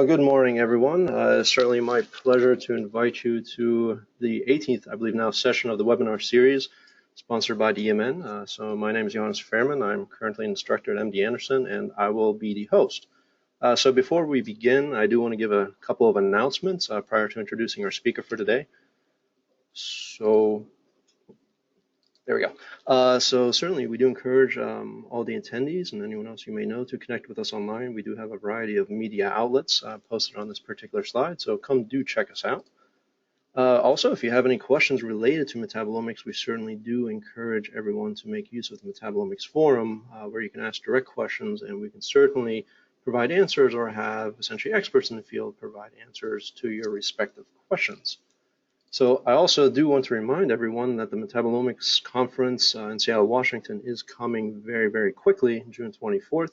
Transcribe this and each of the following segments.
Good morning, everyone. It's certainly my pleasure to invite you to the 18th, I believe now, session of the webinar series sponsored by the EMN. So my name is Johannes Fairman. I'm currently an instructor at MD Anderson, and I will be the host. So before we begin, I do want to give a couple of announcements prior to introducing our speaker for today. So there we go. So certainly we do encourage all the attendees and anyone else you may know to connect with us online. We do have a variety of media outlets posted on this particular slide, so come do check us out. Also, if you have any questions related to metabolomics, we certainly do encourage everyone to make use of the Metabolomics Forum, where you can ask direct questions and we can certainly provide answers or have essentially experts in the field provide answers to your respective questions. So I also do want to remind everyone that the Metabolomics Conference in Seattle, Washington is coming very, very quickly, June 24th.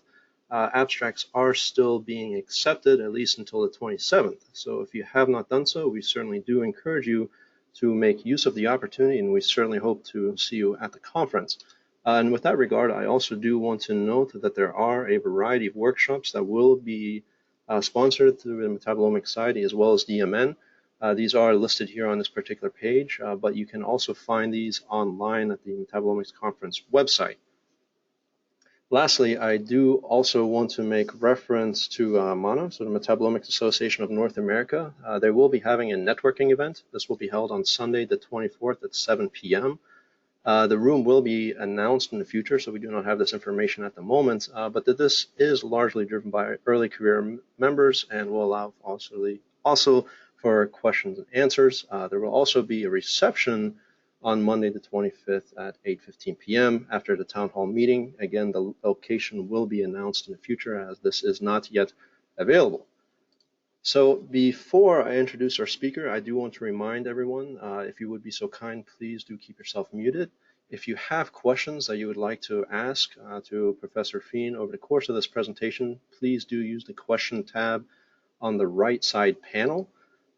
Abstracts are still being accepted, at least until the 27th. So if you have not done so, we certainly do encourage you to make use of the opportunity, and we certainly hope to see you at the conference. And with that regard, I also do want to note that there are a variety of workshops that will be sponsored through the Metabolomics Society as well as the EMN. These are listed here on this particular page, but you can also find these online at the Metabolomics Conference website. Lastly, I do also want to make reference to MANO, so the Metabolomics Association of North America. They will be having a networking event. This will be held on Sunday, the 24th at 7 p.m. The room will be announced in the future, so we do not have this information at the moment, but this is largely driven by early career members and will allow also for questions and answers. There will also be a reception on Monday the 25th at 8:15 p.m. after the town hall meeting. Again, the location will be announced in the future as this is not yet available. So before I introduce our speaker, I do want to remind everyone, if you would be so kind, please do keep yourself muted. If you have questions that you would like to ask to Professor Fiehn over the course of this presentation, please do use the question tab on the right side panel.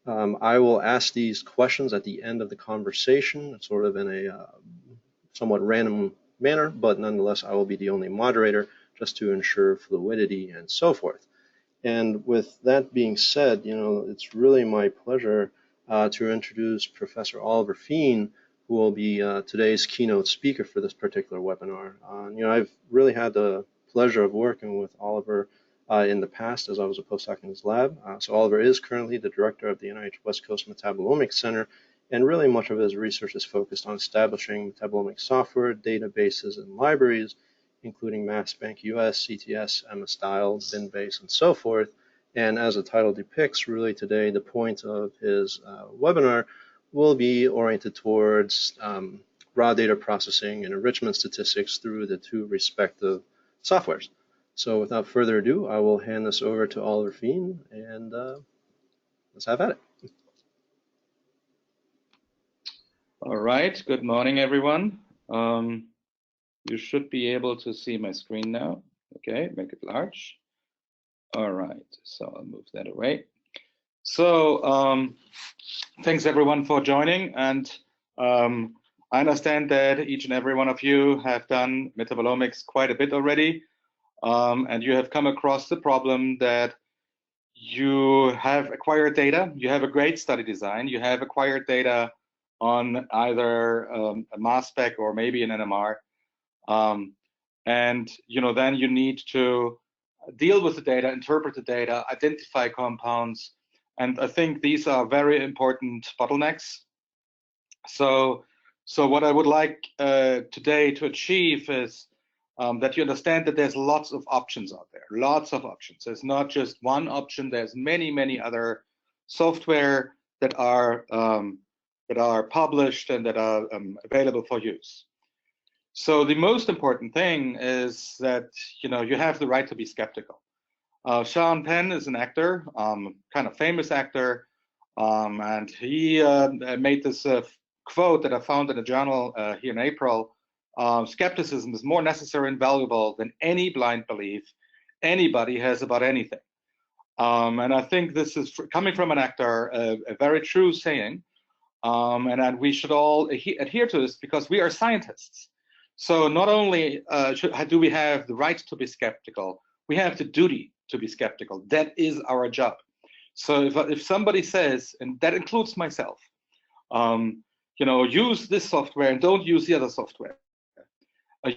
I will ask these questions at the end of the conversation, sort of in a somewhat random manner, but nonetheless, I will be the only moderator just to ensure fluidity and so forth. And with that being said, it's really my pleasure to introduce Professor Oliver Fiehn, who will be today's keynote speaker for this particular webinar. I've really had the pleasure of working with Oliver in the past as I was a postdoc in his lab. So Oliver is currently the director of the NIH West Coast Metabolomics Center, and really much of his research is focused on establishing metabolomic software, databases, and libraries, including MassBank US, CTS, MS-Dial, BinBase, and so forth. And as the title depicts, really today the point of his webinar will be oriented towards raw data processing and enrichment statistics through the two respective softwares. So without further ado, I will hand this over to Oliver Fiehn, and let's have at it. All right, good morning, everyone. You should be able to see my screen now. Okay, make it large. All right, so I'll move that away. So thanks everyone for joining, and I understand that each and every one of you have done metabolomics quite a bit already. And you have come across the problem that you have acquired data, you have a great study design, you have acquired data on either a mass spec or maybe an NMR, and then you need to deal with the data, interpret the data, identify compounds, and I think these are very important bottlenecks. So what I would like today to achieve is that you understand that there's lots of options out there, lots of options. There's not just one option. There's many, many other software that are published and that are available for use. So the most important thing is that you have the right to be skeptical. Sean Penn is an actor, kind of famous actor, and he made this quote that I found in a journal here in April. Skepticism is more necessary and valuable than any blind belief anybody has about anything. And I think this is coming from an actor, a very true saying, and we should all adhere to this because we are scientists. So not only do we have the right to be skeptical, we have the duty to be skeptical. That is our job. So if somebody says, and that includes myself, use this software and don't use the other software,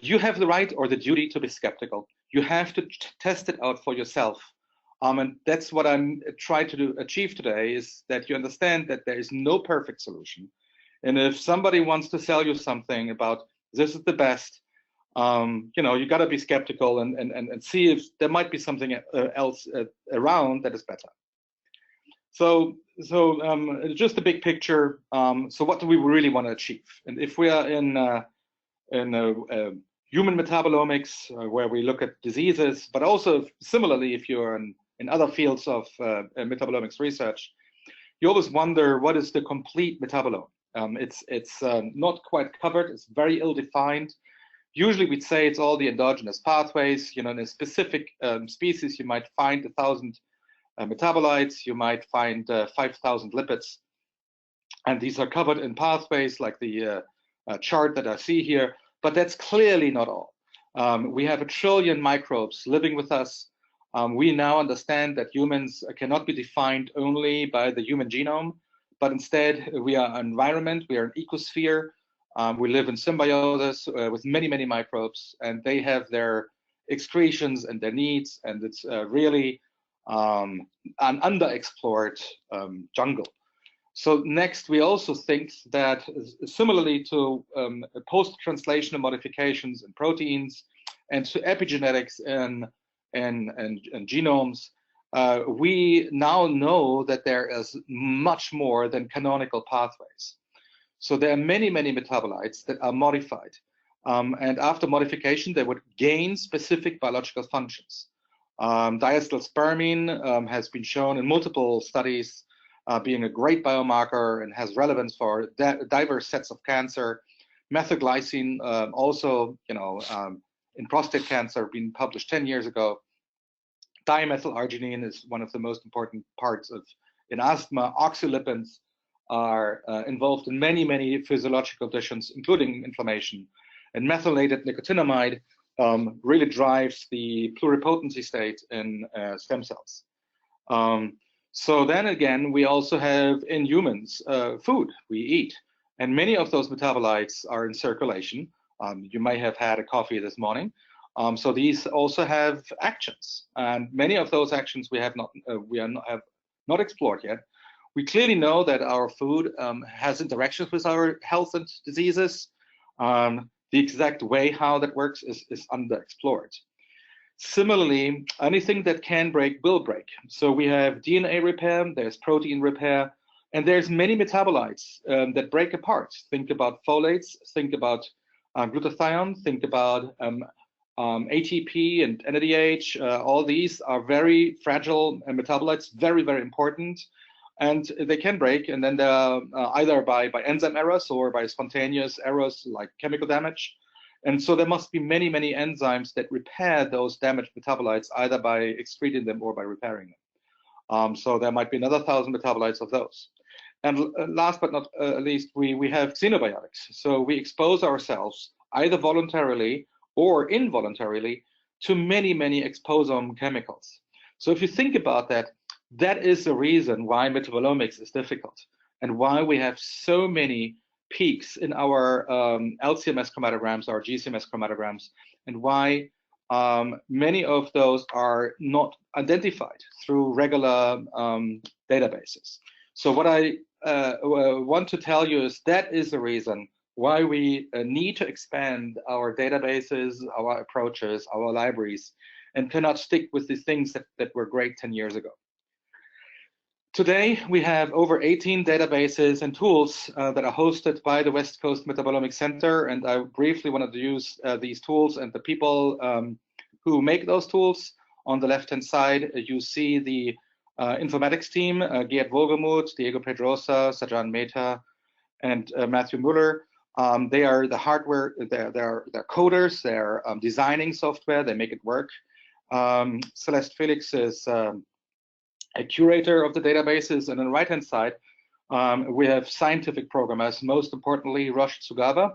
you have the right or the duty to be skeptical. You have to test it out for yourself. And that's what I'm trying to achieve today, is that you understand that there is no perfect solution. And if somebody wants to sell you something about this is the best, you got to be skeptical and see if there might be something else around that is better. So just a big picture. So what do we really want to achieve? And if we are in human metabolomics, where we look at diseases, but also similarly, if you're in other fields of metabolomics research, you always wonder, what is the complete metabolome? It's not quite covered. It's very ill-defined. Usually we'd say it's all the endogenous pathways. In a specific species, you might find 1,000 metabolites, you might find 5,000 lipids, and these are covered in pathways like the chart that I see here, but that's clearly not all. We have 1 trillion microbes living with us. We now understand that humans cannot be defined only by the human genome, but instead we are an environment, we are an ecosphere. We live in symbiosis with many, many microbes, and they have their excretions and their needs, and it's really an underexplored jungle. So next, we also think that similarly to post-translational modifications in proteins and to epigenetics and genomes, we now know that there is much more than canonical pathways. So there are many, many metabolites that are modified. And after modification, they would gain specific biological functions. Diacetylspermine has been shown in multiple studies being a great biomarker and has relevance for diverse sets of cancer. Methylglycine also, in prostate cancer, being published 10 years ago. Dimethylarginine is one of the most important parts in asthma. Oxylipins are involved in many, many physiological conditions, including inflammation. And methylated nicotinamide really drives the pluripotency state in stem cells. So then again, we also have in humans food we eat, and many of those metabolites are in circulation. You may have had a coffee this morning. So these also have actions, and many of those actions we have not explored yet. We clearly know that our food has interactions with our health and diseases. The exact way how that works is underexplored. Similarly, anything that can break will break. So we have DNA repair, there's protein repair, and there's many metabolites that break apart. Think about folates, think about glutathione, think about ATP and NADH. All these are very fragile metabolites, very, very important. And they can break, and then they're either by enzyme errors or by spontaneous errors like chemical damage. And so there must be many, many enzymes that repair those damaged metabolites, either by excreting them or by repairing them. So there might be another 1,000 metabolites of those. And last but not least, we have xenobiotics. So we expose ourselves either voluntarily or involuntarily to many, many exposome chemicals. So if you think about that, that is the reason why metabolomics is difficult and why we have so many peaks in our LCMS chromatograms, our GCMS chromatograms, and why many of those are not identified through regular databases. So what I want to tell you is that is the reason why we need to expand our databases, our approaches, our libraries, and cannot stick with the things that were great 10 years ago. Today, we have over 18 databases and tools that are hosted by the West Coast Metabolomics Center, and I briefly wanted to use these tools and the people who make those tools. On the left-hand side, you see the informatics team, Gerd Wohlgemuth, Diego Pedrosa, Sajan Mehta, and Matthew Muller. They are the hardware, they're coders, they're designing software, they make it work. Celeste Felix is a curator of the databases, and on the right-hand side, we have scientific programmers, most importantly, Rosh Tsugawa.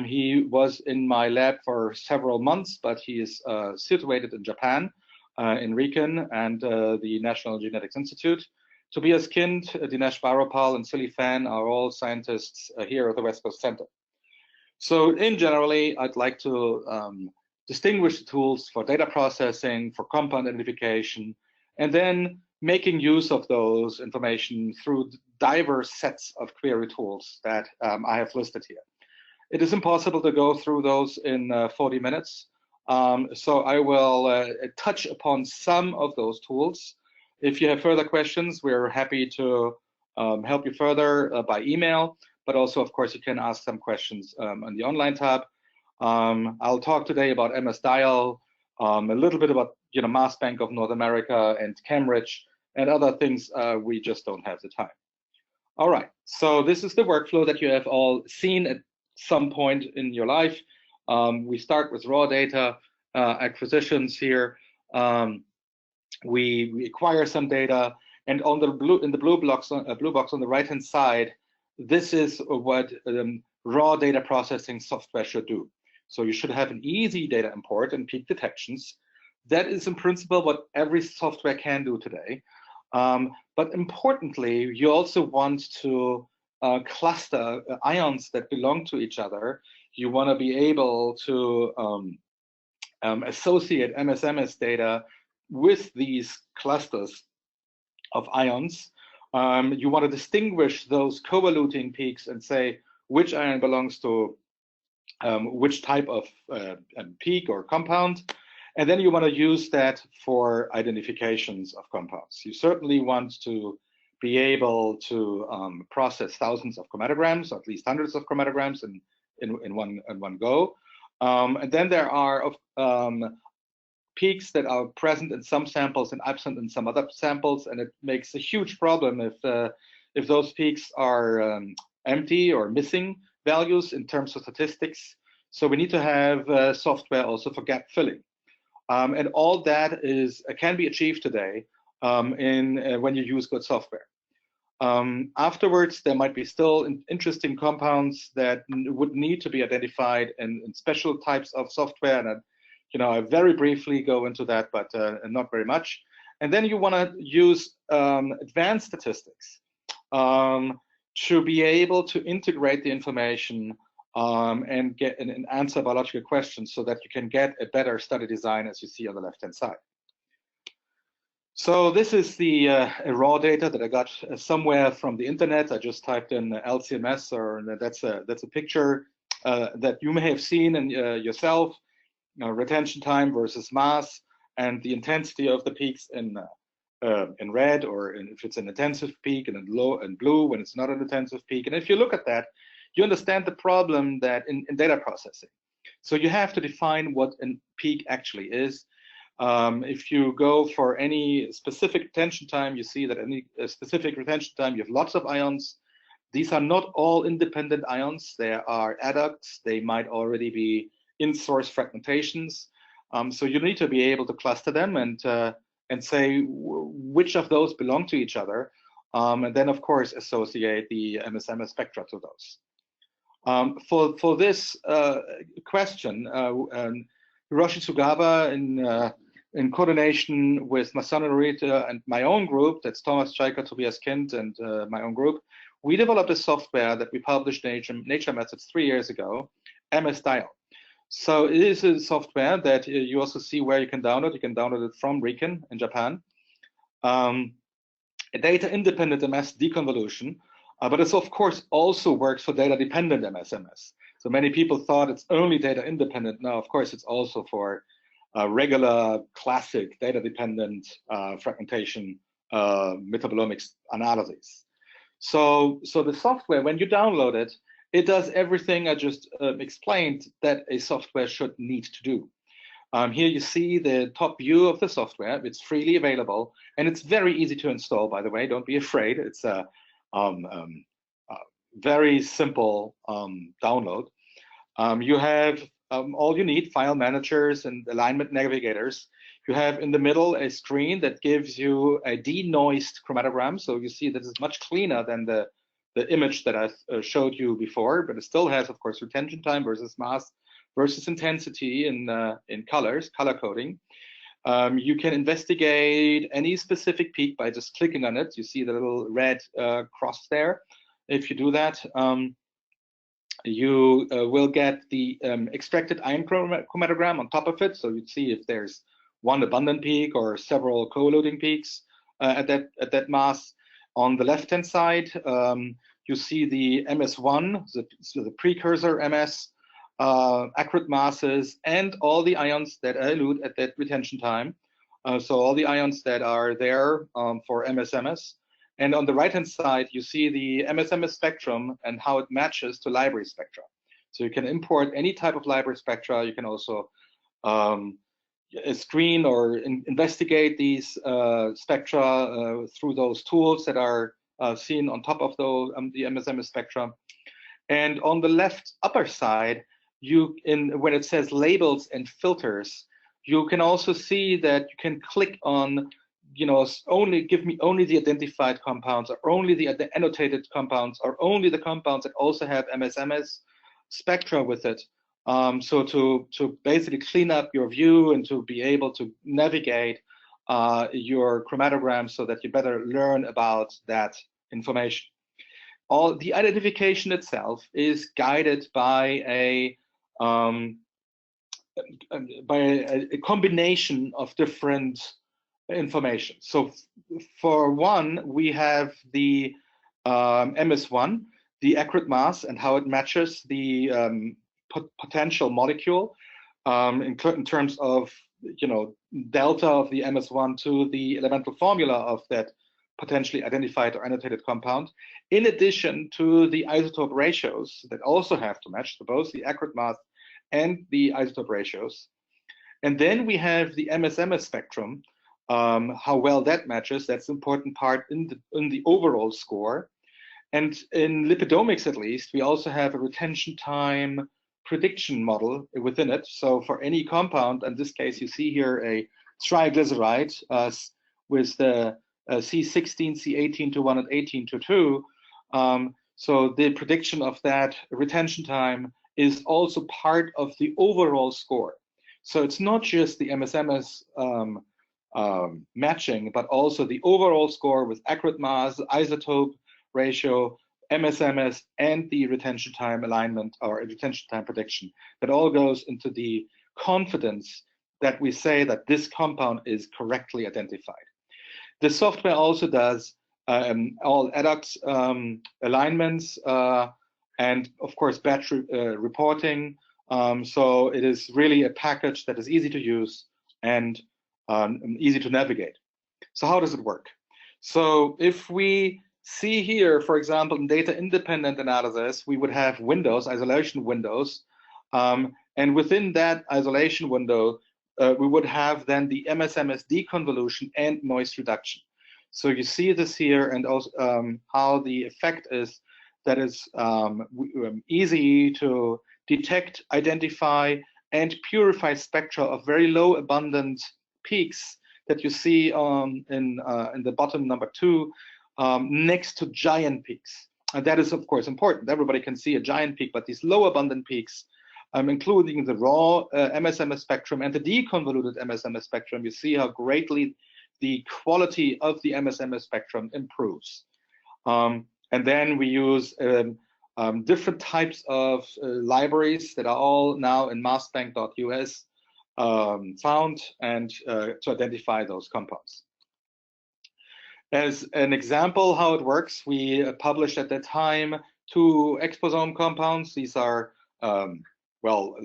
He was in my lab for several months, but he is situated in Japan, in Riken and the National Genetics Institute. Tobias Kind, Dinesh Baropal, and Silly Fiehn are all scientists here at the West Coast Center. So in generally, I'd like to distinguish the tools for data processing, for compound identification, and then making use of those information through diverse sets of query tools that I have listed here. It is impossible to go through those in 40 minutes. So I will touch upon some of those tools. If you have further questions, we're happy to help you further by email, but also, of course, you can ask some questions on the online tab. I'll talk today about MS-DIAL, a little bit about Mass Bank of North America and ChemRich, and other things we just don't have the time. All right, so this is the workflow that you have all seen at some point in your life. We start with raw data acquisitions here. We acquire some data, and on the blue box on the right-hand side, this is what raw data processing software should do. So you should have an easy data import and peak detections. That is in principle what every software can do today. But importantly, you also want to cluster ions that belong to each other. You want to be able to associate MS-MS data with these clusters of ions. You want to distinguish those co-eluting peaks and say which ion belongs to which type of peak or compound. And then you want to use that for identifications of compounds. You certainly want to be able to process thousands of chromatograms, or at least hundreds of chromatograms in one go. And then there are peaks that are present in some samples and absent in some other samples, and it makes a huge problem if those peaks are empty or missing values in terms of statistics. So we need to have software also for gap filling. And all that can be achieved today when you use good software. Afterwards, there might be still interesting compounds that would need to be identified in special types of software. And I very briefly go into that, but not very much. And then you want to use advanced statistics to be able to integrate the information and answer biological questions so that you can get a better study design, as you see on the left-hand side. So this is the raw data that I got somewhere from the internet. I just typed in LCMS, or that's a picture that you may have seen in, yourself. Retention time versus mass, and the intensity of the peaks in red, or if it's an intensive peak, and in blue when it's not an intensive peak. And if you look at that, you understand the problem that in data processing. So you have to define what a peak actually is. If you go for any specific retention time, you see that any specific retention time, you have lots of ions. These are not all independent ions. There are adducts. They might already be in-source fragmentations. So you need to be able to cluster them and say which of those belong to each other. And then, of course, associate the MS-MS spectra to those. For this question, Hiroshi Sugaba, in coordination with Masano Norita and my own group, that's Thomas Chaika, Tobias Kind, and my own group, we developed a software that we published in Nature Methods 3 years ago, MS-DIAL. So it is a software that you also see where you can download. You can download it from Riken in Japan. A data-independent MS deconvolution, but it's of course also works for data-dependent MS-MS. So many people thought it's only data-independent. Now, of course, it's also for regular, classic, data-dependent fragmentation metabolomics analysis. So the software, when you download it, it does everything I just explained that a software should need to do. Here you see the top view of the software. It's freely available, and it's very easy to install, by the way. Don't be afraid. It's a very simple download. You have all you need, file managers and alignment navigators. You have in the middle a screen that gives you a denoised chromatogram. So you see this is much cleaner than the image that I showed you before, but it still has, of course, retention time versus mass versus intensity in colors, color coding. You can investigate any specific peak by just clicking on it. You see the little red cross there. If you do that, you will get the extracted ion chromatogram on top of it. So you'd see if there's one abundant peak or several co-loading peaks at that mass. On the left-hand side, you see the MS1, so the precursor MS, accurate masses, and all the ions that elute at that retention time. So all the ions that are there for MS-MS. And on the right-hand side, you see the MS-MS spectrum and how it matches to library spectra. So you can import any type of library spectra. You can also screen or investigate these spectra through those tools that are seen on top of the MS-MS spectra. And on the left upper side, when it says labels and filters, you can also see that you can click on, give me only the identified compounds, or only the annotated compounds, or only the compounds that also have MS-MS spectra with it. So to basically clean up your view and to be able to navigate your chromatogram so that you better learn about that information. All the identification itself is guided by a combination of different information. So for one, we have the MS1, the accurate mass and how it matches the potential molecule in terms of delta of the MS1 to the elemental formula of that potentially identified or annotated compound, in addition to the isotope ratios that also have to match, so both the accurate mass and the isotope ratios. And then we have the MS-MS spectrum, how well that matches. That's an important part in the overall score. And in lipidomics, at least, we also have a retention time prediction model within it. So for any compound, in this case, you see here a triglyceride with the C16, C18 to 1 and 18 to 2. So the prediction of that retention time is also part of the overall score. So it's not just the MS-MS matching, but also the overall score with accurate mass, isotope ratio, MS-MS, and the retention time alignment or retention time prediction. That all goes into the confidence that we say that this compound is correctly identified. The software also does all adduct alignments and, of course, batch reporting. So it is really a package that is easy to use and easy to navigate. So how does it work? So if we see here, for example, in data-independent analysis, we would have windows, isolation windows. And within that isolation window, we would have then the MS-MS deconvolution and noise reduction. So you see this here, and also how the effect is that is easy to detect, identify, and purify spectra of very low abundant peaks that you see in the bottom number 2 next to giant peaks. And that is, of course, important. Everybody can see a giant peak, but these low abundant peaks, including the raw MS-MS spectrum and the deconvoluted MS-MS spectrum, you see how greatly the quality of the MS-MS spectrum improves. And then we use different types of libraries that are all now in massbank.us found and to identify those compounds. As an example how it works, we published at that time 2 exposome compounds. These are well,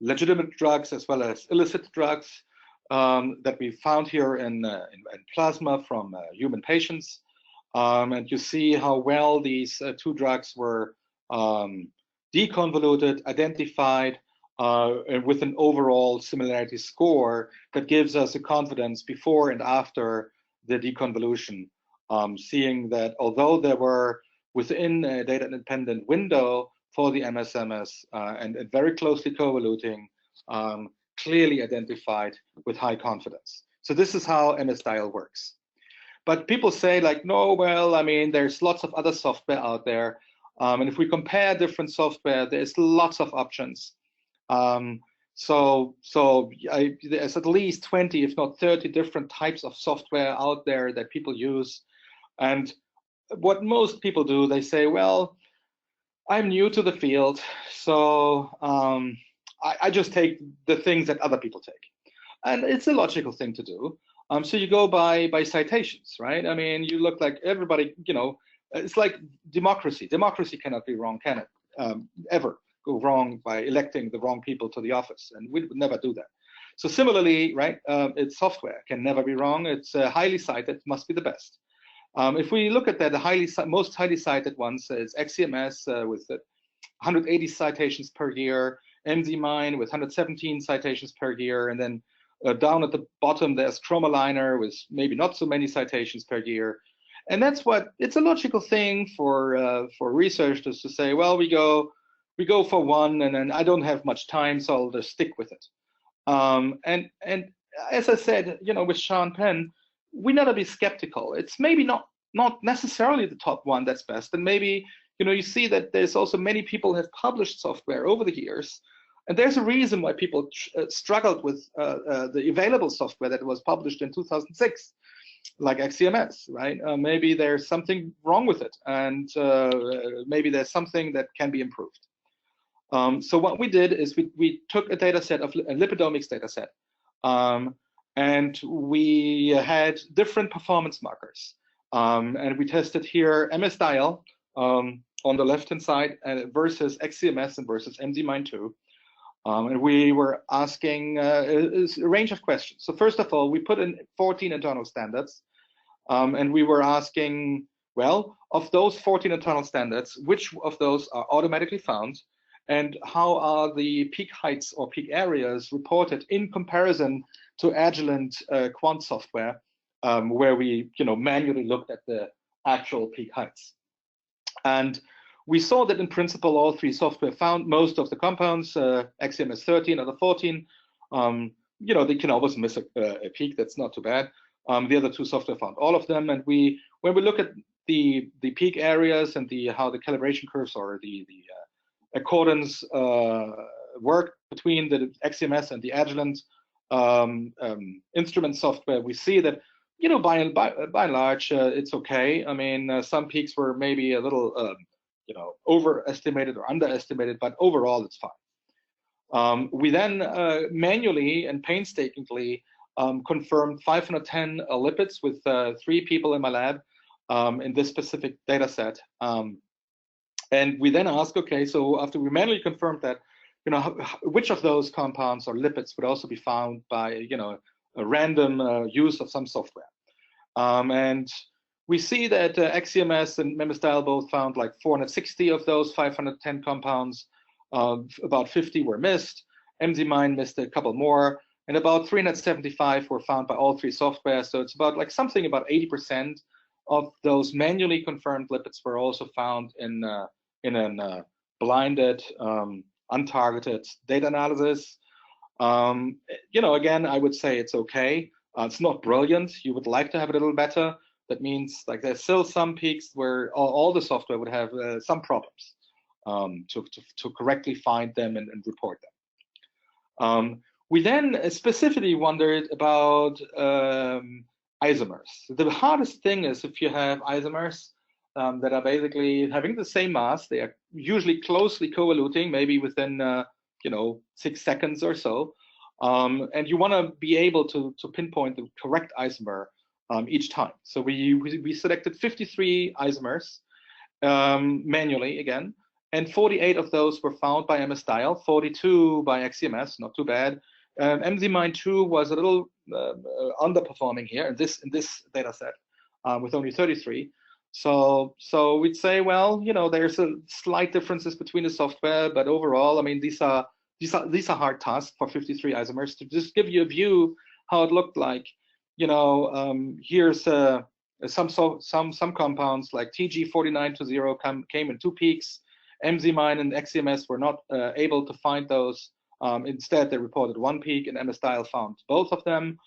legitimate drugs as well as illicit drugs that we found here in plasma from human patients. And you see how well these 2 drugs were deconvoluted, identified with an overall similarity score that gives us a confidence before and after the deconvolution, seeing that although there were within a data-independent window for the MS-MS and very closely co-eluting, clearly identified with high confidence. So this is how MS-Dial works. But people say like, no, well, I mean, there's lots of other software out there. And if we compare different software, there's lots of options. There's at least 20, if not 30 different types of software out there that people use. And what most people do, they say, well, I'm new to the field, so I just take the things that other people take. And it's a logical thing to do. So you go by citations, right? I mean, you look like everybody, you know, it's like democracy. Democracy cannot be wrong, can it? Ever go wrong by electing the wrong people to the office, and we would never do that. So similarly, right, it's software can never be wrong. It's highly cited, must be the best. If we look at that, the most highly cited ones is XCMS with 180 citations per year, MDMine with 117 citations per year, and then down at the bottom there's Chromaliner with maybe not so many citations per year. And that's what, it's a logical thing for researchers to say, well, we go for one, and then I don't have much time, so I'll just stick with it. And as I said, you know, with Sean Penn, we never be skeptical. It's maybe not necessarily the top one that's best, and maybe, you know, you see that there's also many people have published software over the years, and there's a reason why people struggled with the available software that was published in 2006, like XCMS, right? Maybe there's something wrong with it, and maybe there's something that can be improved. So what we did is we took a data set of a lipidomics data set, and we had different performance markers. And we tested here MS-dial on the left-hand side versus XCMS and versus MDMine2. And we were asking a range of questions. So first of all, we put in 14 internal standards, and we were asking, well, of those 14 internal standards, which of those are automatically found, and how are the peak heights or peak areas reported in comparison to Agilent quant software, where we, you know, manually looked at the actual peak heights. And we saw that in principle, all three software found most of the compounds, XCMS 13 out of 14. You know, they can always miss a peak, that's not too bad. The other two software found all of them. And when we look at the peak areas and how the calibration curves or the accordance work between the XCMS and the Agilent instrument software, we see that, you know, by and large, it's okay. I mean, some peaks were maybe a little, you know, overestimated or underestimated, but overall it's fine. We then manually and painstakingly confirmed 510 lipids with 3 people in my lab in this specific data set. And we then asked, okay, so after we manually confirmed that, you know, which of those compounds or lipids would also be found by, you know, a random use of some software. And we see that XCMS and MS-dial both found like 460 of those 510 compounds. About 50 were missed. MDMine missed a couple more, and about 375 were found by all three software. So it's about like something about 80% of those manually confirmed lipids were also found in a blinded, untargeted data analysis. You know, again, I would say it's okay. It's not brilliant. You would like to have it a little better. That means like there's still some peaks where all the software would have some problems to correctly find them and report them. We then specifically wondered about isomers. The hardest thing is if you have isomers that are basically having the same mass, they are usually closely co-eluting, maybe within you know, 6 seconds or so, and you want to be able to pinpoint the correct isomer each time. So we selected 53 isomers manually again, and 48 of those were found by MS-dial, 42 by XCMS, not too bad. MDMine2 was a little underperforming here in this data set with only 33. So we'd say, well, you know, there's a slight differences between the software, but overall, I mean, these are hard tasks for 53 isomers. To just give you a view how it looked like, you know, here's some compounds like TG4920 came in 2 peaks. MZMine and XCMS were not able to find those. Instead, they reported 1 peak, and MS-dial found both of them.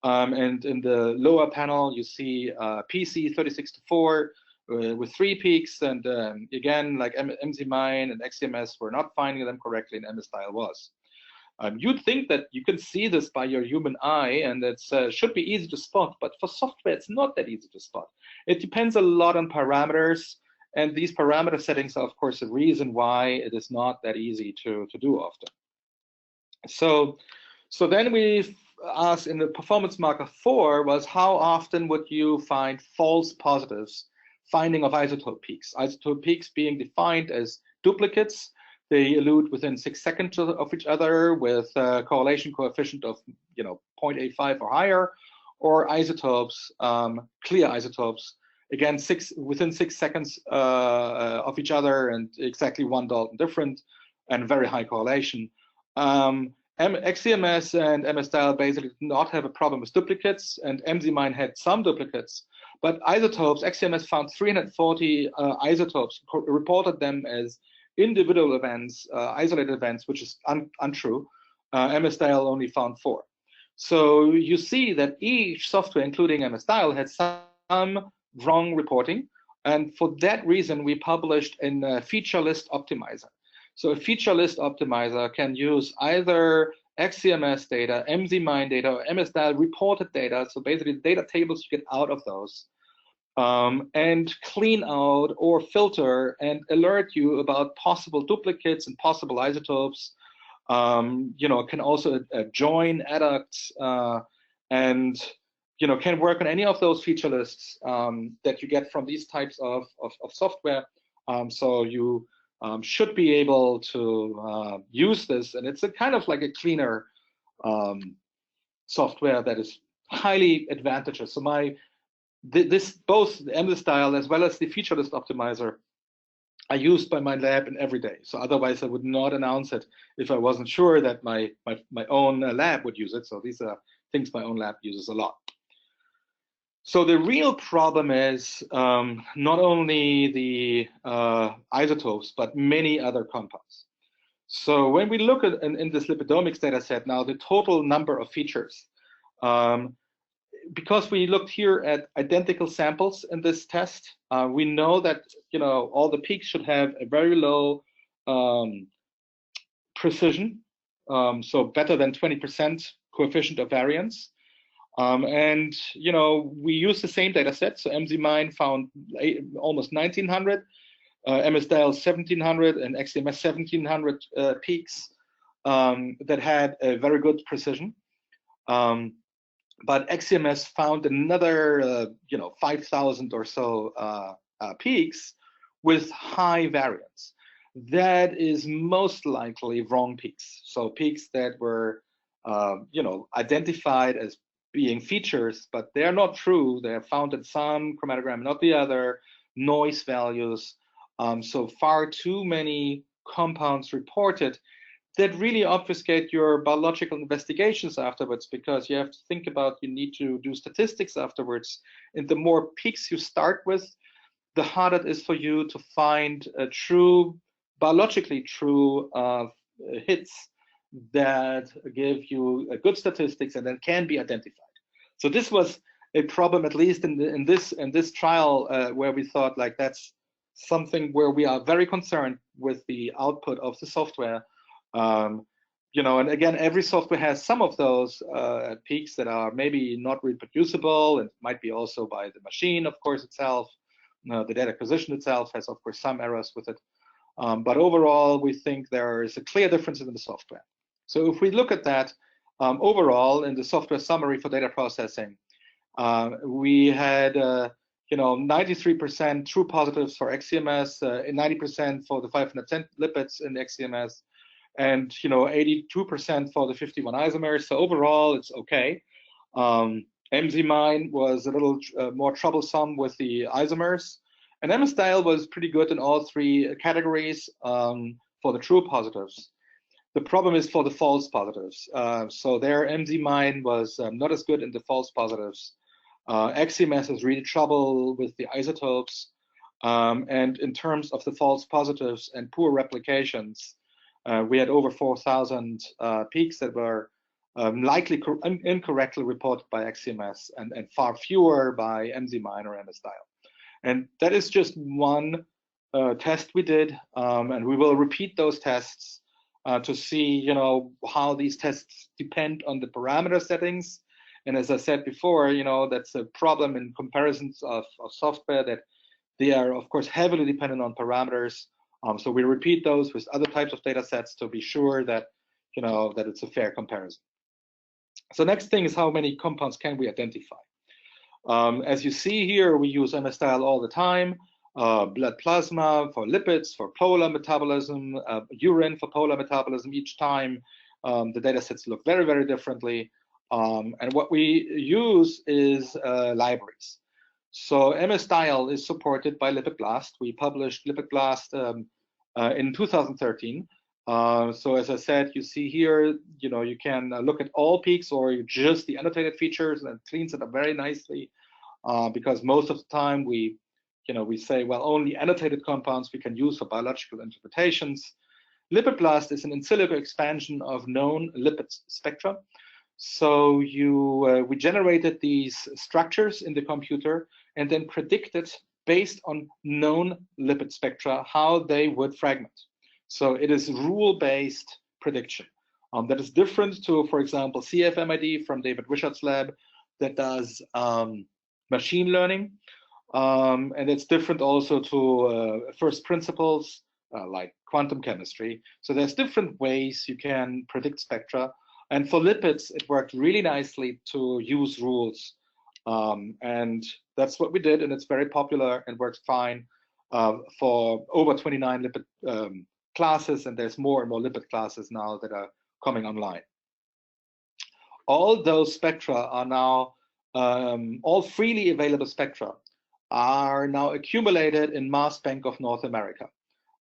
And in the lower panel, you see PC36-4 with 3 peaks, and again, like MZMine and XCMS were not finding them correctly, and MS-dial was. You'd think that you can see this by your human eye, and it should be easy to spot, but for software, it's not that easy to spot. It depends a lot on parameters, and these parameter settings are, of course, a reason why it is not that easy to do often. So then we asked in the performance marker 4 was how often would you find false positives, finding of isotope peaks. Isotope peaks being defined as duplicates. They elute within 6 seconds of each other with a correlation coefficient of 0.85 or higher, or isotopes, clear isotopes, again within 6 seconds of each other and exactly 1 Dalton different, and very high correlation. XCMS and MS-style basically did not have a problem with duplicates, and MZ-mine had some duplicates, but isotopes, XCMS found 340 isotopes, reported them as individual events, isolated events, which is untrue. MS-style only found 4. So you see that each software, including MS-style, had some wrong reporting, and for that reason, we published in a feature list optimizer. So a feature list optimizer can use either XCMS data, MZ-mine data, or MS-style reported data, so basically the data tables you get out of those, and clean out or filter and alert you about possible duplicates and possible isotopes. Can also join adducts and can work on any of those feature lists that you get from these types of software. So you should be able to use this, and it's a kind of like a cleaner software that is highly advantageous. So both the MS-style as well as the feature list optimizer are used by my lab in every day. So otherwise I would not announce it if I wasn't sure that my own lab would use it. So these are things my own lab uses a lot. So the real problem is not only the isotopes, but many other compounds. So when we look at in this lipidomics data set now, the total number of features, because we looked here at identical samples in this test, we know that all the peaks should have a very low precision, so better than 20% coefficient of variance. And we use the same data set. So MZ-mine found almost 1900, MS-style 1700, and XCMS 1700 peaks that had a very good precision. But XCMS found another 5,000 or so peaks with high variance. That is most likely wrong peaks. So peaks that were identified as being features, but they're not true. They're found in some chromatogram, not the other, noise values. So far too many compounds reported that really obfuscate your biological investigations afterwards, because you have to think about, you need to do statistics afterwards. And the more peaks you start with, the harder it is for you to find a true, biologically true hits that give you a good statistics and then can be identified. So this was a problem, at least in this trial, where we thought like that's something where we are very concerned with the output of the software. And again, every software has some of those peaks that are maybe not reproducible, and might be also by the machine, of course, itself. The data acquisition itself has, of course, some errors with it. But overall, we think there is a clear difference in the software. So if we look at that, overall, in the software summary for data processing, we had 93% true positives for XCMS, 90% for the 510 lipids in XCMS, and 82% for the 51 isomers. So overall, it's okay. MZ-mine was a little more troublesome with the isomers, and MS-style was pretty good in all 3 categories for the true positives. The problem is for the false positives. So their MZ-mine was not as good in the false positives. XCMS has really trouble with the isotopes. And in terms of the false positives and poor replications, we had over 4,000 peaks that were likely incorrectly reported by XCMS, and far fewer by MZ-mine or MS-style. And that is just one test we did, and we will repeat those tests to see, how these tests depend on the parameter settings. And as I said before, that's a problem in comparisons of software, that they are, of course, heavily dependent on parameters. So we repeat those with other types of data sets to be sure that, that it's a fair comparison. So next thing is, how many compounds can we identify? As you see here, we use MS style all the time. Blood plasma for lipids, for polar metabolism, urine for polar metabolism. Each time the data sets look very, very differently. And what we use is libraries. So MS style is supported by LipidBlast. We published LipidBlast in 2013. So as I said, you see here, you can look at all peaks or just the annotated features, and it cleans it up very nicely, because most of the time we say, well, only annotated compounds we can use for biological interpretations. LipidBlast is an in silico expansion of known lipid spectra. So we generated these structures in the computer and then predicted, based on known lipid spectra, how they would fragment. So it is rule-based prediction. That is different to, for example, CFMID from David Wishart's lab that does machine learning. And it's different also to first principles like quantum chemistry. So there's different ways you can predict spectra. And for lipids, it worked really nicely to use rules. And that's what we did, and it's very popular and works fine for over 29 lipid classes, and there's more and more lipid classes now that are coming online. All those spectra are now, all freely available spectra are now accumulated in Mass Bank of North America.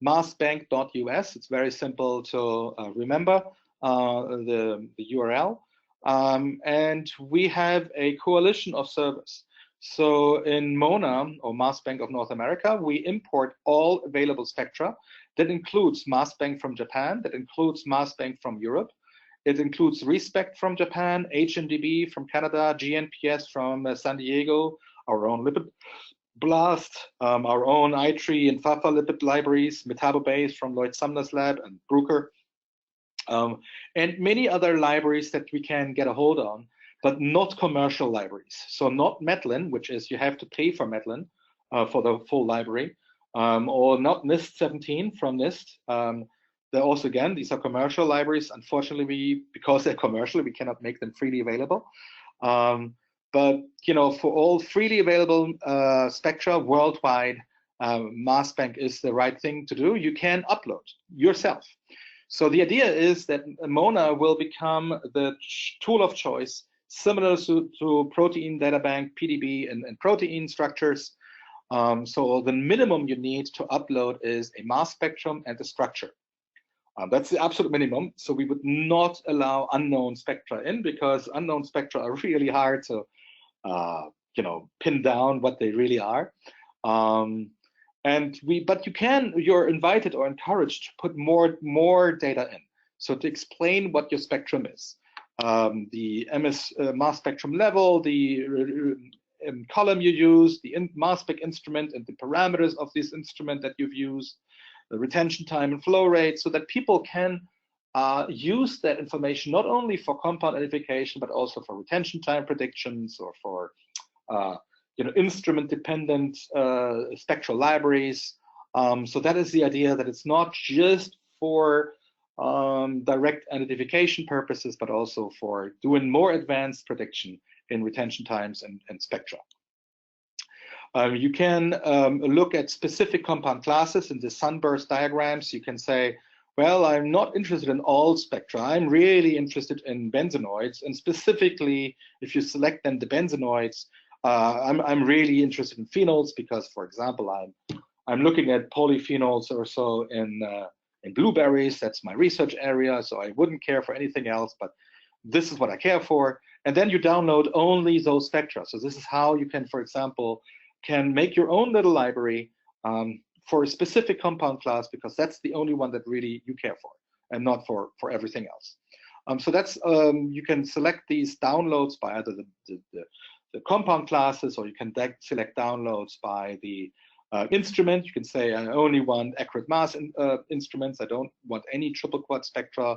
massbank.us, it's very simple to remember the URL. And we have a coalition of servers. So in MONA, or Mass Bank of North America, we import all available spectra. That includes Mass Bank from Japan, that includes Mass Bank from Europe. It includes Respect from Japan, HMDB from Canada, GNPS from San Diego, our own LipidBlast, our own I3 and FAFA lipid libraries, Metabobase from Lloyd Sumner's lab and Bruker, and many other libraries that we can get a hold on, but not commercial libraries. So not Metlin, which is you have to pay for Metlin for the full library, or not NIST 17 from NIST. They're also, again, these are commercial libraries. Unfortunately, because they're commercial, we cannot make them freely available. But for all freely available spectra worldwide, Mass Bank is the right thing to do. You can upload yourself. So the idea is that MONA will become the tool of choice, similar to Protein Data Bank, PDB, and protein structures. So the minimum you need to upload is a mass spectrum and a structure. That's the absolute minimum. So we would not allow unknown spectra in, because unknown spectra are really hard to pin down what they really are. But you're invited or encouraged to put more data in. So to explain what your spectrum is, the mass spectrum level, the column you use, the mass spec instrument, and the parameters of this instrument that you've used, the retention time and flow rate, so that people can use that information not only for compound identification, but also for retention time predictions, or for instrument-dependent spectral libraries. So that is the idea, that it's not just for direct identification purposes, but also for doing more advanced prediction in retention times and spectra. You can look at specific compound classes in the sunburst diagrams. You can say, well, I'm not interested in all spectra. I'm really interested in benzenoids, and specifically, if you select then the benzenoids, I'm really interested in phenols, because, for example, I'm looking at polyphenols or so in blueberries. That's my research area, so I wouldn't care for anything else, but this is what I care for. And then you download only those spectra. So this is how you can, for example, can make your own little library for a specific compound class, because that's the only one that really you care for, and not for everything else. So that's you can select these downloads by either the compound classes, or you can select downloads by the instrument. You can say, I only want accurate mass instruments. I don't want any triple quad spectra.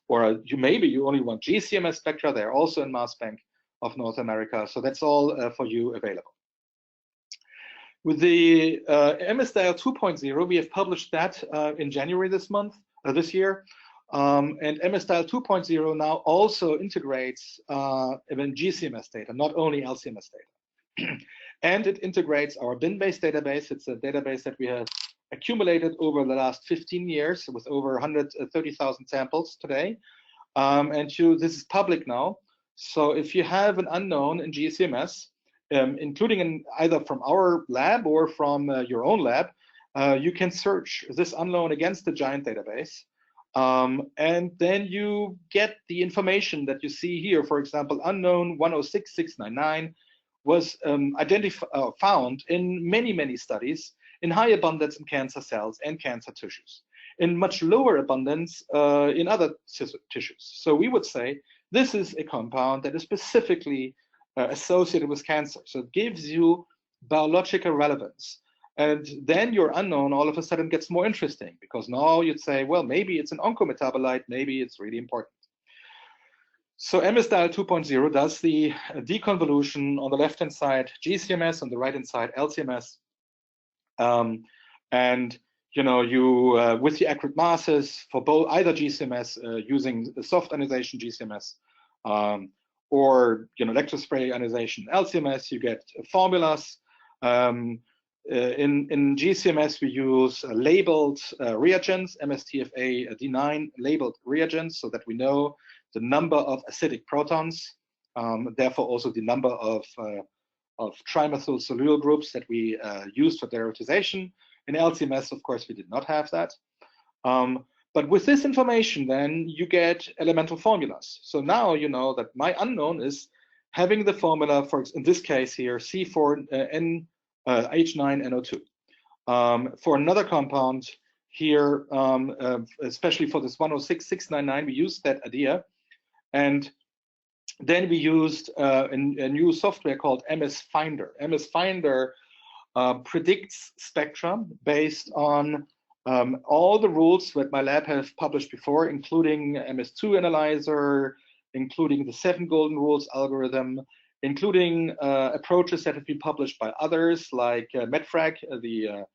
Or maybe you only want GCMS spectra. They're also in Mass Bank of North America. So that's all for you available. With the MSDial 2.0, we have published that in January this year. And MSDial 2.0 now also integrates even GCMS data, not only LCMS data. And it integrates our bin-based database. It's a database that we have accumulated over the last 15 years with over 130,000 samples today. And this is public now. So if you have an unknown in GCMS, including either from our lab or from your own lab, you can search this unknown against the giant database. And then you get the information that you see here. For example, unknown 106699 was found in many studies in high abundance in cancer cells and cancer tissues, in much lower abundance in other tissues. So we would say this is a compound that is specifically associated with cancer. So it gives you biological relevance. And then your unknown all of a sudden gets more interesting, because now you'd say, well, maybe it's an oncometabolite, maybe it's really important. So MSDial 2.0 does the deconvolution on the left-hand side, GCMS, on the right-hand side, LCMS. And you with the accurate masses for both either GCMS using the soft ionization GCMS or electrospray ionization LCMS, you get formulas. In GCMS, we use labeled reagents, MSTFA D9 labeled reagents, so that we know the number of acidic protons, therefore also the number of trimethylsilyl groups that we use for derivatization. In LCMS, of course, we did not have that. But with this information, then you get elemental formulas. So now you know that my unknown is having the formula for, in this case here, C4H9NO2. For another compound here, especially for this 106699, we used that idea. And then we used a new software called MS Finder. MS Finder predicts spectra based on all the rules that my lab have published before, including MS2 analyzer, including the 7 golden rules algorithm, including approaches that have been published by others like MedFrag, the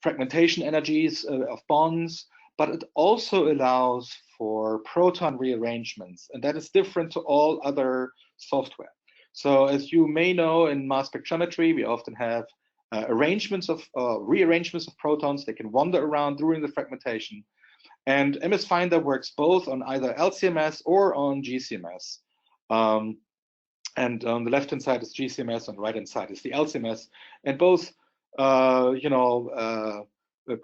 fragmentation energies of bonds, but it also allows for proton rearrangements, and that is different to all other software. So as you may know, in mass spectrometry, we often have rearrangements of protons. They can wander around during the fragmentation. And MS Finder works both on either LCMS or on GCMS. And on the left-hand side is GCMS, on the right-hand side is the LCMS. And both,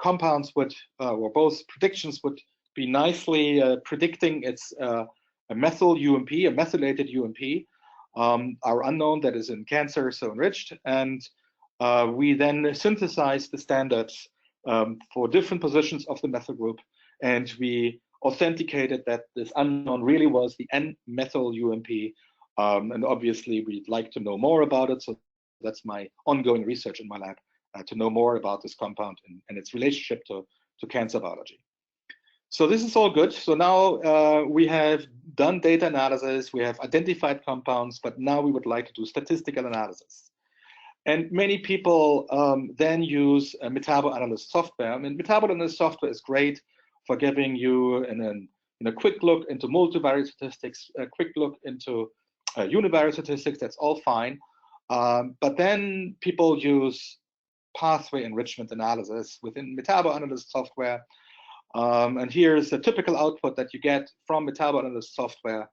compounds would, or both predictions would be nicely predicting its a methyl UMP, a methylated UMP, our unknown that is in cancer, so enriched. And we then synthesize the standards for different positions of the methyl group. And we authenticated that this unknown really was the N-methyl UMP. And obviously, we'd like to know more about it. So that's my ongoing research in my lab, to know more about this compound and its relationship to cancer biology. So this is all good. So now we have done data analysis, we have identified compounds, but now we would like to do statistical analysis. And many people then use Metaboanalyst software. I mean, Metaboanalyst software is great for giving you a quick look into multivariate statistics, a quick look into univariate statistics. That's all fine. But then people use pathway enrichment analysis within Metaboanalyst software. And here's the typical output that you get from Metaboanalyst software.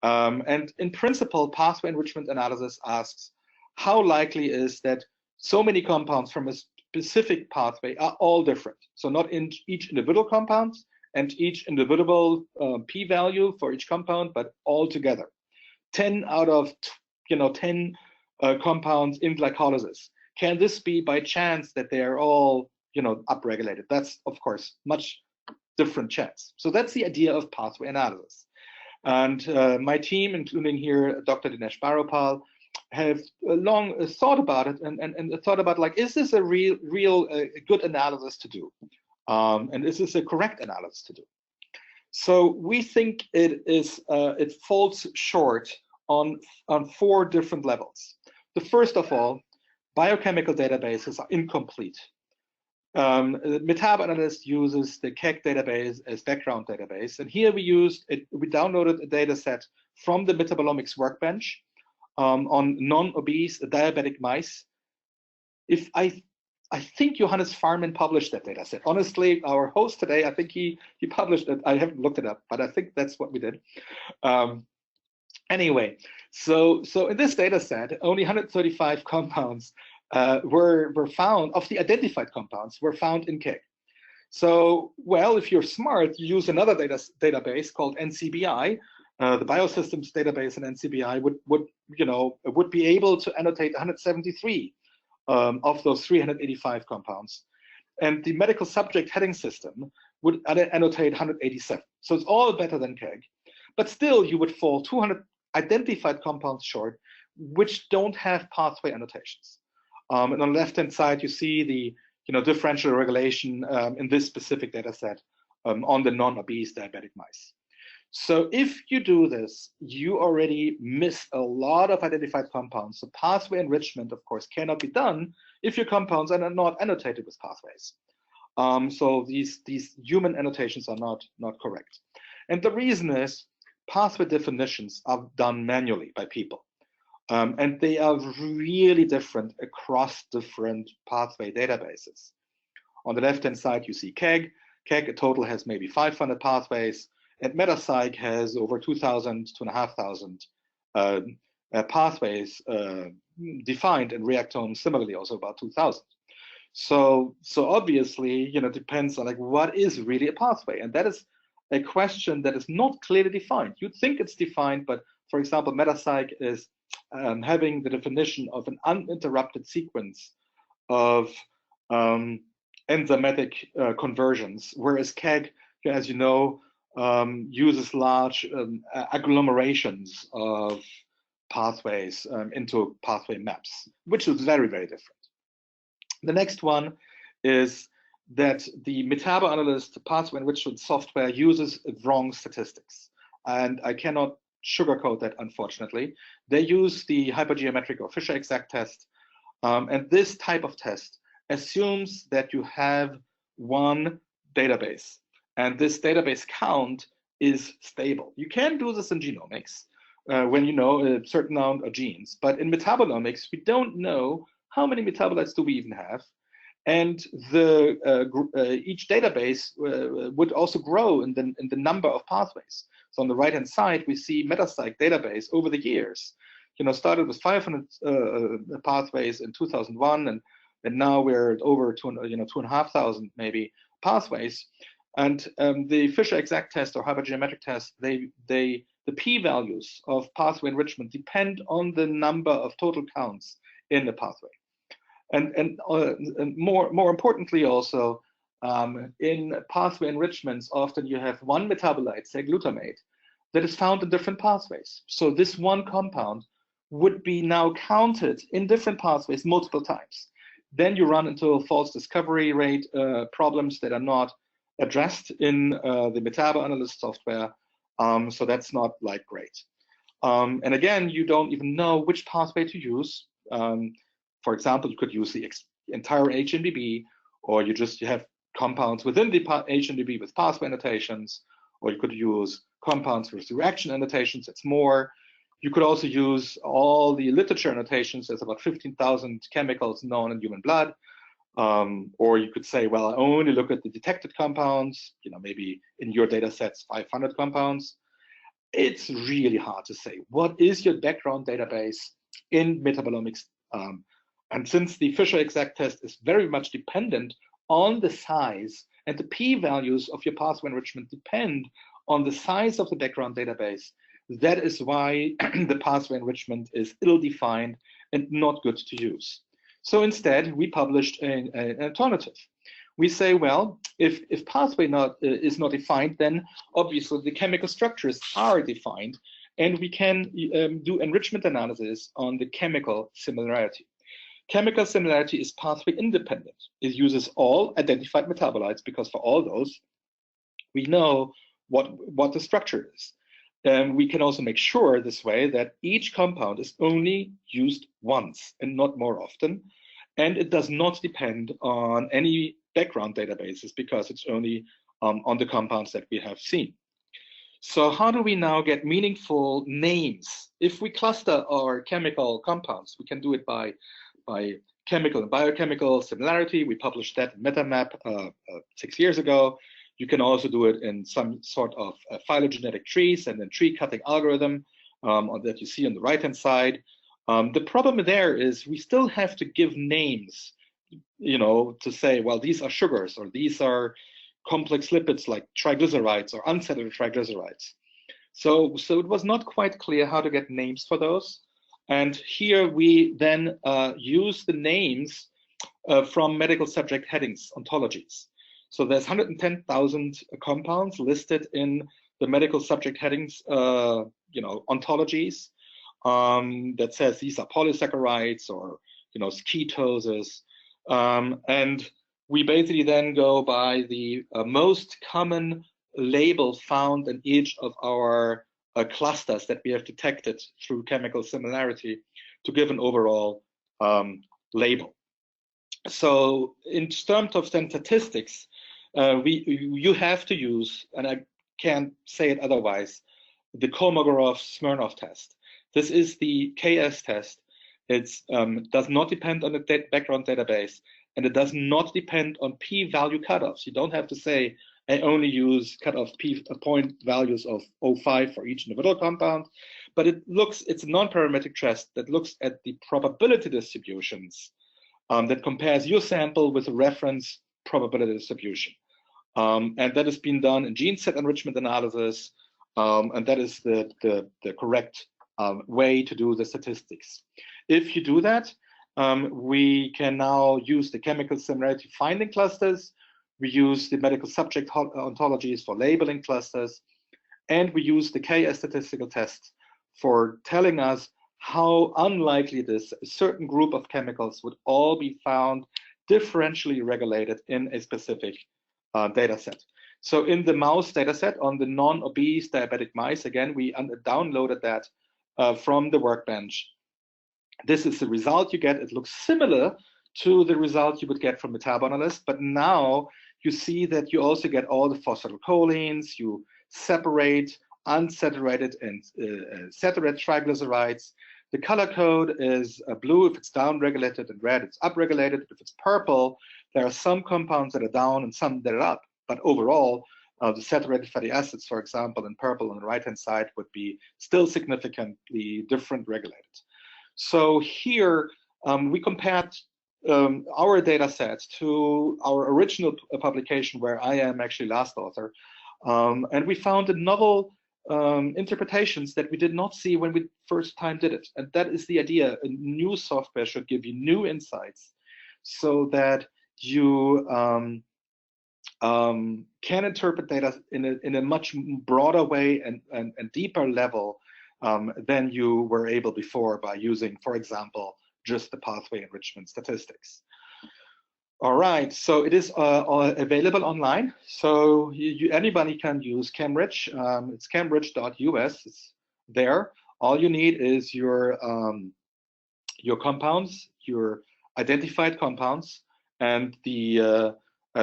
And in principle, pathway enrichment analysis asks, how likely is that so many compounds from a specific pathway are all different? So not in each individual compound and each individual p-value for each compound, but all together. 10 out of 10 compounds in glycolysis. Can this be by chance that they are all upregulated? That's of course much different chance. So that's the idea of pathway analysis. And my team, including here Dr. Dinesh Baropal, have long thought about it and thought about, like, is this a real good analysis to do? And is this a correct analysis to do? So we think it falls short on 4 different levels. The first of all, biochemical databases are incomplete. Metaboanalyst uses the KEGG database as background database, and here we downloaded a data set from the metabolomics workbench on non-obese diabetic mice. If I think Johannes Fiehn published that data set. Honestly, our host today, I think he published it. I haven't looked it up, but I think that's what we did. Anyway, so in this data set, only 135 compounds were found, of the identified compounds, were found in KEGG. So, well, if you're smart, you use another database called NCBI. The biosystems database in NCBI would be able to annotate 173 of those 385 compounds, and the medical subject heading system would annotate 187. So it's all better than KEGG, but still you would fall 200 identified compounds short, which don't have pathway annotations. And on the left-hand side, you see the differential regulation in this specific data set on the non-obese diabetic mice. So if you do this, you already miss a lot of identified compounds. So pathway enrichment, of course, cannot be done if your compounds are not annotated with pathways. So these human annotations are not correct. And the reason is pathway definitions are done manually by people. And they are really different across different pathway databases. On the left-hand side, you see KEGG. KEGG in total has maybe 500 pathways, and MetaPsych has over 2,000, 2,500 pathways defined, and Reactome similarly also about 2,000. So obviously, it depends on, like, what is really a pathway, and that is a question that is not clearly defined. You'd think it's defined, but for example, MetaPsych is having the definition of an uninterrupted sequence of enzymatic conversions, whereas KEGG, as you know, uses large agglomerations of pathways into pathway maps, which is very, very different. The next one is that the Metaboanalyst pathway enrichment software uses wrong statistics. And I cannot sugarcoat that, unfortunately. They use the hypergeometric or Fisher exact test. And this type of test assumes that you have one database, and this database count is stable. You can do this in genomics when you know a certain amount of genes, but in metabolomics, we don't know how many metabolites do we even have. And each database would also grow in the number of pathways. So on the right-hand side, we see MetaPsych database over the years. Started with 500 pathways in 2001, and now we're at over 2,500 maybe pathways. And the Fisher exact test or hypergeometric test, the p-values of pathway enrichment depend on the number of total counts in the pathway. And more importantly also, in pathway enrichments, often you have one metabolite, say glutamate, that is found in different pathways. So this one compound would be now counted in different pathways multiple times. Then you run into false discovery rate problems that are not addressed in the Metaboanalyst software. So that's not great. And again, you don't even know which pathway to use. For example, you could use the entire HNDB, or you have compounds within the HNDB with pathway annotations, or you could use compounds with reaction annotations. It's more. You could also use all the literature annotations. There's about 15,000 chemicals known in human blood. Or you could say, well, I only look at the detected compounds, maybe in your data sets, 500 compounds. It's really hard to say. What is your background database in metabolomics? And since the Fisher exact test is very much dependent on the size, and the p-values of your pathway enrichment depend on the size of the background database, that is why the pathway enrichment is ill-defined and not good to use. So instead, we published an alternative. We say, well, if pathway is not defined, then obviously the chemical structures are defined, and we can do enrichment analysis on the chemical similarity. Chemical similarity is pathway independent. It uses all identified metabolites because for all those, we know what the structure is. We can also make sure this way that each compound is only used once and not more often. And it does not depend on any background databases because it's only on the compounds that we have seen. So how do we now get meaningful names? If we cluster our chemical compounds, we can do it by chemical and biochemical similarity. We published that in MetaMap 6 years ago. You can also do it in some sort of phylogenetic trees and then tree cutting algorithm that you see on the right-hand side. The problem there is we still have to give names, to say, well, these are sugars or these are complex lipids like triglycerides or unsaturated triglycerides. So it was not quite clear how to get names for those. And here we then use the names from medical subject headings, ontologies. So there's 110,000 compounds listed in the medical subject headings, ontologies that says these are polysaccharides or ketoses, and we basically then go by the most common label found in each of our clusters that we have detected through chemical similarity to give an overall label. So in terms of statistics, you have to use, and I can't say it otherwise, the Kolmogorov-Smirnov test. This is the KS test. It does not depend on the background database, and it does not depend on p-value cutoffs. You don't have to say, I only use cutoff point values of 0.5 for each individual compound, but it's a non-parametric test that looks at the probability distributions that compares your sample with a reference probability distribution. And that has been done in gene set enrichment analysis, and that is the correct way to do the statistics. If you do that, we can now use the chemical similarity finding clusters. We use the medical subject ontologies for labeling clusters, and we use the KS statistical test for telling us how unlikely it is a certain group of chemicals would all be found differentially regulated in a specific data set. So in the mouse data set on the non-obese diabetic mice, again, we downloaded that from the workbench. This is the result you get. It looks similar to the result you would get from Metaboanalyst, but now you see that you also get all the phosphatidylcholines, you separate unsaturated and saturated triglycerides. The color code is blue if it's down-regulated, and red it's up-regulated. If it's purple, there are some compounds that are down and some that are up, but overall, the saturated fatty acids, for example, in purple on the right-hand side would be still significantly different regulated. So here we compared our data set to our original publication where I am actually last author, and we found a novel interpretations that we did not see when we first time did it. And that is the idea. A new software should give you new insights so that you can interpret data in a much broader way and deeper level than you were able before by using, for example, just the pathway enrichment statistics. All right, so it is available online. So anybody can use ChemRich. It's chemrich.us. It's there. All you need is your compounds, your identified compounds, and the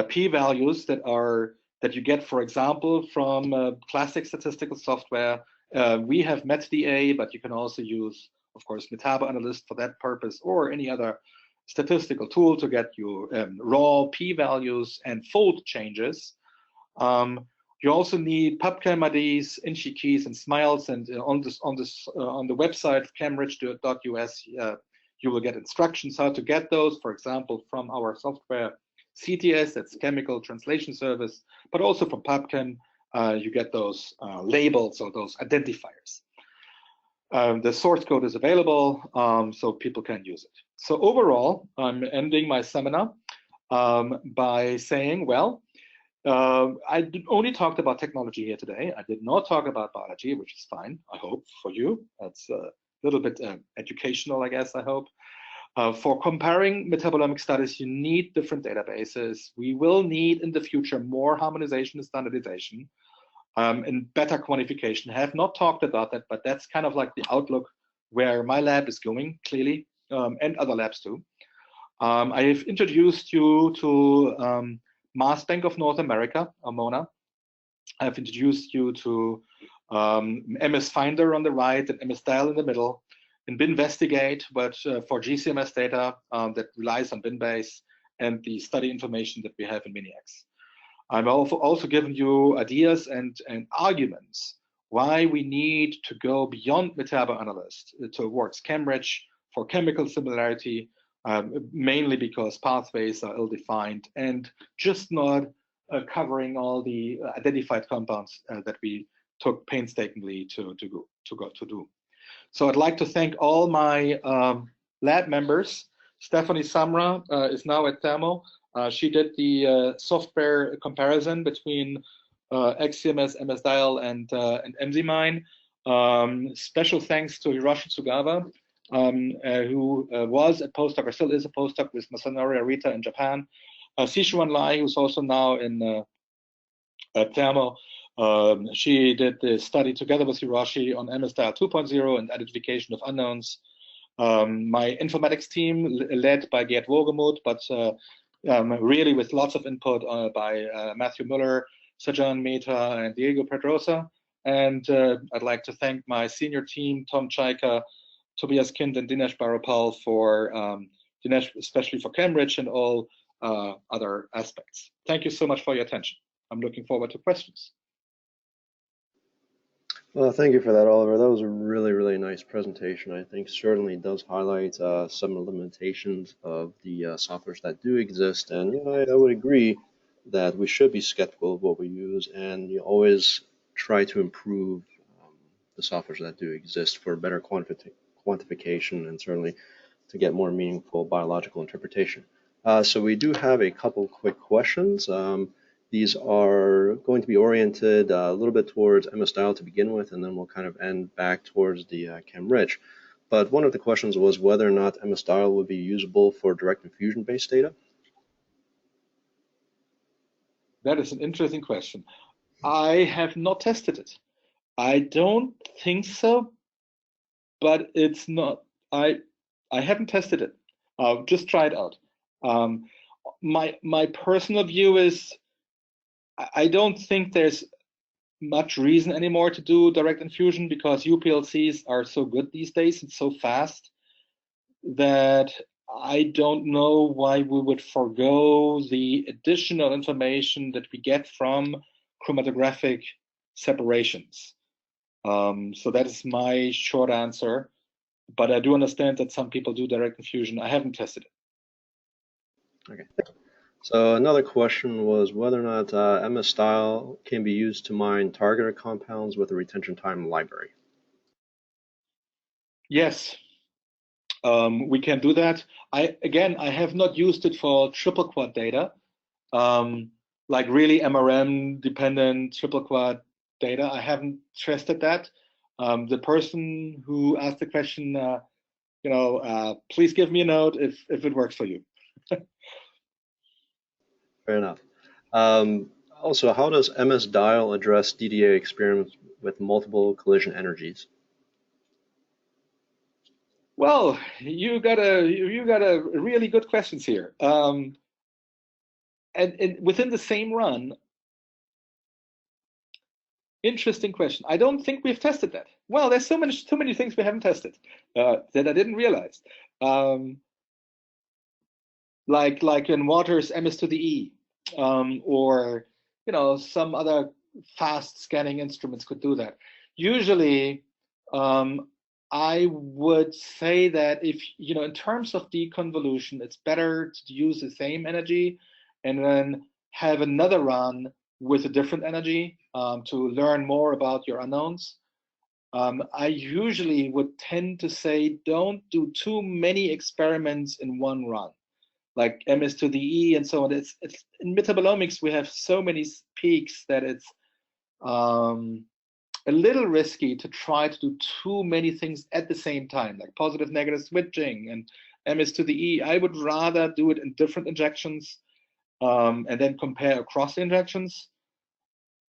p-values that you get, for example, from classic statistical software. We have MetDA, but you can also use, of course, Metaboanalyst for that purpose, or any other statistical tool to get you raw p-values and fold changes. You also need PubChem IDs, INCHI keys, and SMILES. And on the website chemrich.us, you will get instructions how to get those. For example, from our software CTS, that's Chemical Translation Service, but also from PubChem, you get those labels or those identifiers. The source code is available, so people can use it. So overall, I'm ending my seminar by saying, well, I only talked about technology here today. I did not talk about biology, which is fine, I hope, for you. That's a little bit educational, I guess, I hope. For comparing metabolomic studies, you need different databases. We will need in the future more harmonization and standardization and better quantification. I have not talked about that, but that's kind of like the outlook where my lab is going, clearly, and other labs too. I have introduced you to Mass Bank of North America, MONA. I've introduced you to MS Finder on the right and MS Dial in the middle, and BinVestigate, but for GCMS data that relies on BinBase and the study information that we have in MiniX. I've also given you ideas and arguments why we need to go beyond Metaboanalyst towards ChemRich for chemical similarity, mainly because pathways are ill-defined and just not covering all the identified compounds that we took painstakingly to do. So I'd like to thank all my lab members. Stephanie Samra is now at Thermo. She did the software comparison between XCMS, MS Dial, and MZMine. Special thanks to Hiroshi Tsugawa, who was a postdoc, or still is a postdoc with Masanori Arita in Japan. Sichuan Lai, who's also now in at Thermo. She did the study together with Hiroshi on MS Dial 2.0 and identification of unknowns. My informatics team, led by Gerd Wogemuth, but really with lots of input by Matthew Muller, Sajan Mehta, and Diego Pedrosa. And I'd like to thank my senior team, Tom Chaika, Tobias Kind, and Dinesh Barapal for Dinesh, especially for ChemRich and all other aspects. Thank you so much for your attention. I'm looking forward to questions. Well, thank you for that, Oliver. That was a really, really nice presentation. I think certainly does highlight some of the limitations of the softwares that do exist. And you know, I would agree that we should be skeptical of what we use, and you always try to improve the softwares that do exist for better quantification and certainly to get more meaningful biological interpretation. So we do have a couple quick questions. These are going to be oriented a little bit towards MS Dial to begin with, and then we'll kind of end back towards the ChemRich. But one of the questions was whether or not MS Dial would be usable for direct infusion-based data. That is an interesting question. I have not tested it. I don't think so, but it's not. I haven't tested it. Just try it out. My personal view is I don't think there's much reason anymore to do direct infusion because UPLCs are so good these days and so fast that I don't know why we would forego the additional information that we get from chromatographic separations. So that is my short answer, but I do understand that some people do direct infusion. I haven't tested it. Okay. So another question was whether or not MS Dial can be used to mine targeted compounds with a retention time library. Yes, we can do that. I have not used it for triple quad data, like really MRM dependent triple quad data. I haven't tested that. The person who asked the question, please give me a note if it works for you. Fair enough. Also, how does MS Dial address DDA experiments with multiple collision energies? Well, you got a really good questions here. And within the same run, interesting question. I don't think we've tested that. Well, there's too many things we haven't tested that I didn't realize. Like in Waters MS to the E, or some other fast scanning instruments could do that. Usually, I would say that if in terms of deconvolution, it's better to use the same energy and then have another run with a different energy to learn more about your unknowns. I usually would tend to say don't do too many experiments in one run. like MS to the E and so on. It's in metabolomics we have so many peaks that it's a little risky to try to do too many things at the same time, like positive negative switching and MS to the E. I would rather do it in different injections and then compare across the injections.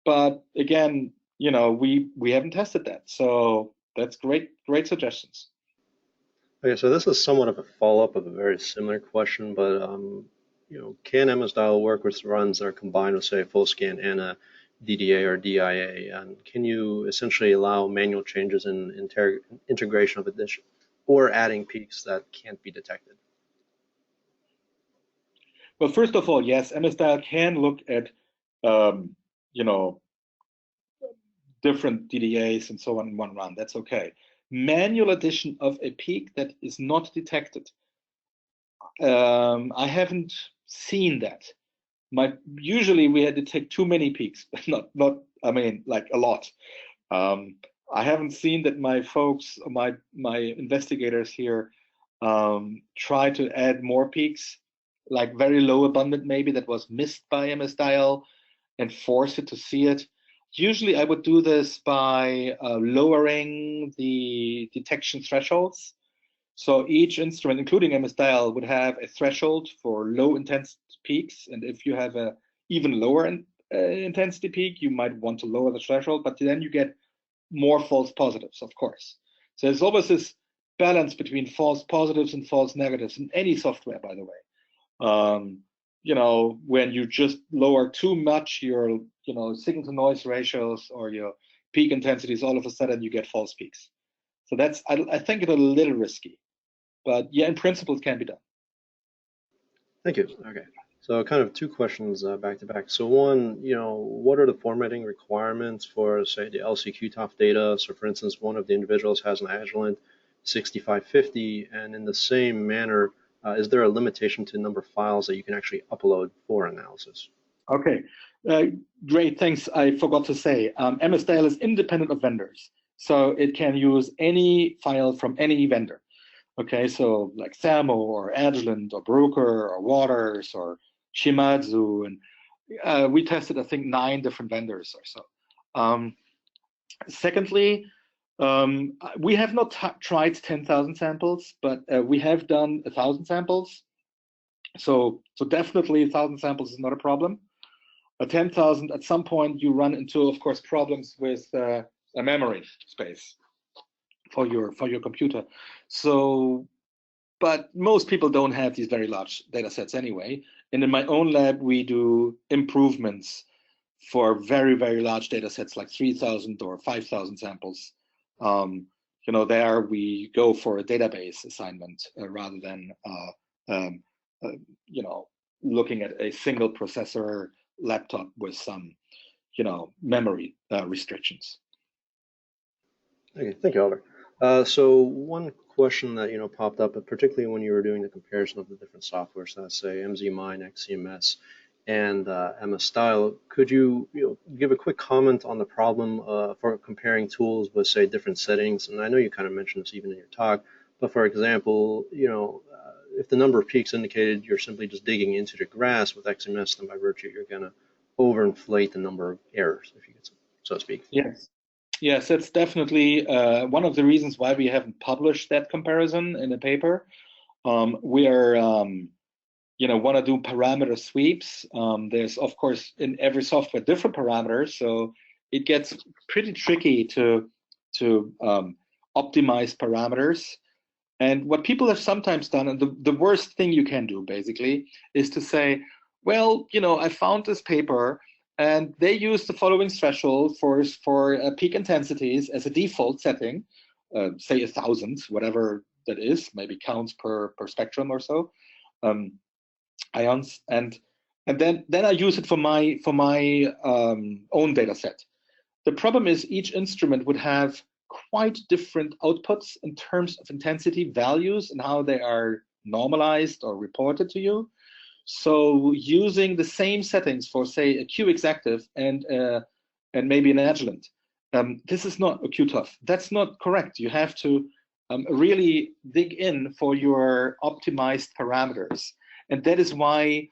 But again, you know, we haven't tested that, so that's great suggestions. Okay, so this is somewhat of a follow-up of a very similar question, but you know, can MS-Dial work with runs that are combined with, say, a full scan and a DDA or DIA? And can you essentially allow manual changes in integration of addition or adding peaks that can't be detected? Well, first of all, yes, MS-Dial can look at you know, different DDAs and so on in one run. That's okay. Manual addition of a peak that is not detected, I haven't seen that. Usually we had to take too many peaks, not I mean, like a lot. I haven't seen that my folks, my investigators here, try to add more peaks, like very low abundant maybe that was missed by MS-Dial, and force it to see it. Usually I would do this by lowering the detection thresholds. So each instrument, including MS-Dial, would have a threshold for low intensity peaks. And if you have a even lower intensity peak, you might want to lower the threshold, but then you get more false positives, of course. So there's always this balance between false positives and false negatives in any software, by the way. You know, when you just lower too much your, you know, signal to noise ratios or your peak intensities, all of a sudden you get false peaks. So that's, I think it's a little risky, but yeah, in principle it can be done. Thank you. Okay. So kind of two questions back to back. So one, you know, what are the formatting requirements for, say, the LCQ-TOF data? So for instance, one of the individuals has an Agilent 6550, and in the same manner, is there a limitation to the number of files that you can actually upload for analysis? Okay, great, thanks. I forgot to say, MS-Dial is independent of vendors. So it can use any file from any vendor. Okay, so like Thermo or Agilent or Bruker or Waters or Shimadzu, and we tested, I think, 9 different vendors or so. Secondly, we have not tried 10,000 samples, but we have done 1,000 samples. So definitely 1,000 samples is not a problem. 10,000, at some point you run into, of course, problems with a memory space for your computer. So, but most people don't have these very large data sets anyway. And in my own lab, we do improvements for very, very large data sets like 3,000 or 5,000 samples. You know, there we go for a database assignment rather than, you know, looking at a single processor laptop with some, you know, memory restrictions. Okay, thank you, Albert. So one question that, you know, popped up, particularly when you were doing the comparison of the different softwares, let's say MZMine, XCMS, and MS-Dial, could you, give a quick comment on the problem for comparing tools with, say, different settings? And I know you kind of mentioned this even in your talk, but for example, you know, if the number of peaks indicated you're simply just digging into the grass with XCMS, then by virtue you're going to overinflate the number of errors, if you could, so to speak. Yes. Yes, that's definitely one of the reasons why we haven't published that comparison in a paper. We are, you know, want to do parameter sweeps. There's, of course, in every software different parameters, so it gets pretty tricky to optimize parameters. And what people have sometimes done, and the worst thing you can do basically, is to say, well, you know, I found this paper and they use the following threshold for peak intensities as a default setting, say 1,000, whatever that is, maybe counts per spectrum or so, ions, and then I use it for my own data set. The problem is each instrument would have quite different outputs in terms of intensity values and how they are normalized or reported to you. So using the same settings for, say, a Q-exactive and maybe an Agilent, this is not a Q-TOF. That's not correct. You have to really dig in for your optimized parameters. And that is why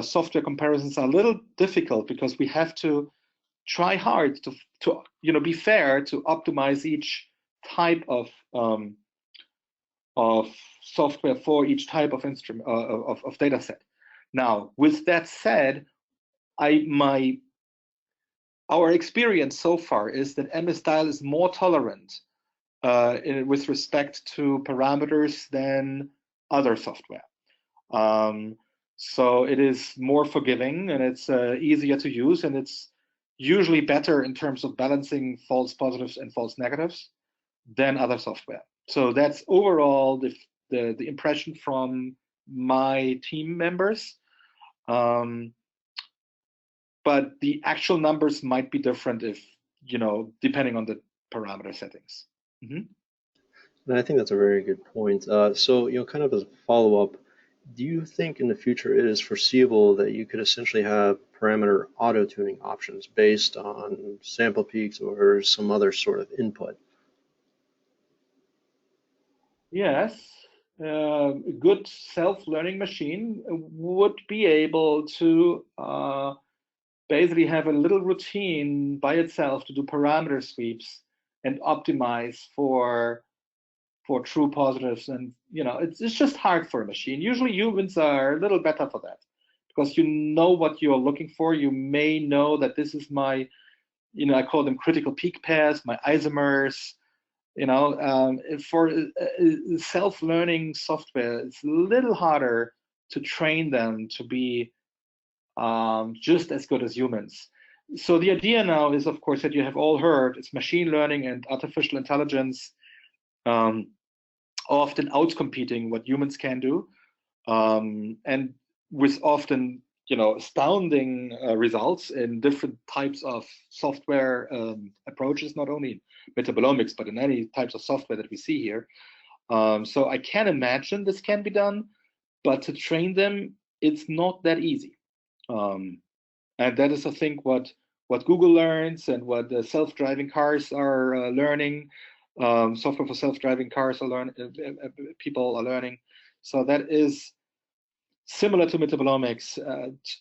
software comparisons are a little difficult, because we have to try hard to be fair, to optimize each type of software for each type of instrument of data set. Now, with that said, our experience so far is that MS-DIAL is more tolerant with respect to parameters than other software. So it is more forgiving, and it's easier to use, and it's usually better in terms of balancing false positives and false negatives than other software. So that's overall the impression from my team members. But the actual numbers might be different if, depending on the parameter settings. And I think that's a very good point. So, kind of as a follow-up, do you think in the future it is foreseeable that you could essentially have parameter auto-tuning options based on sample peaks or some other sort of input? Yes, a good self-learning machine would be able to basically have a little routine by itself to do parameter sweeps and optimize for true positives. And it's just hard for a machine. Usually humans are a little better for that, because you know what you're looking for. You may know that this is my, I call them critical peak pairs, my isomers. For self-learning software, it's a little harder to train them to be just as good as humans. So the idea now is, of course, that you have all heard, it's machine learning and artificial intelligence often outcompeting what humans can do, and with often astounding results in different types of software approaches, not only metabolomics, but in any types of software that we see here. So I can imagine this can be done, but to train them, it's not that easy. And that is, I think, what Google learns and what the self-driving cars are learning. Software for self-driving cars people are learning. So that is similar to metabolomics.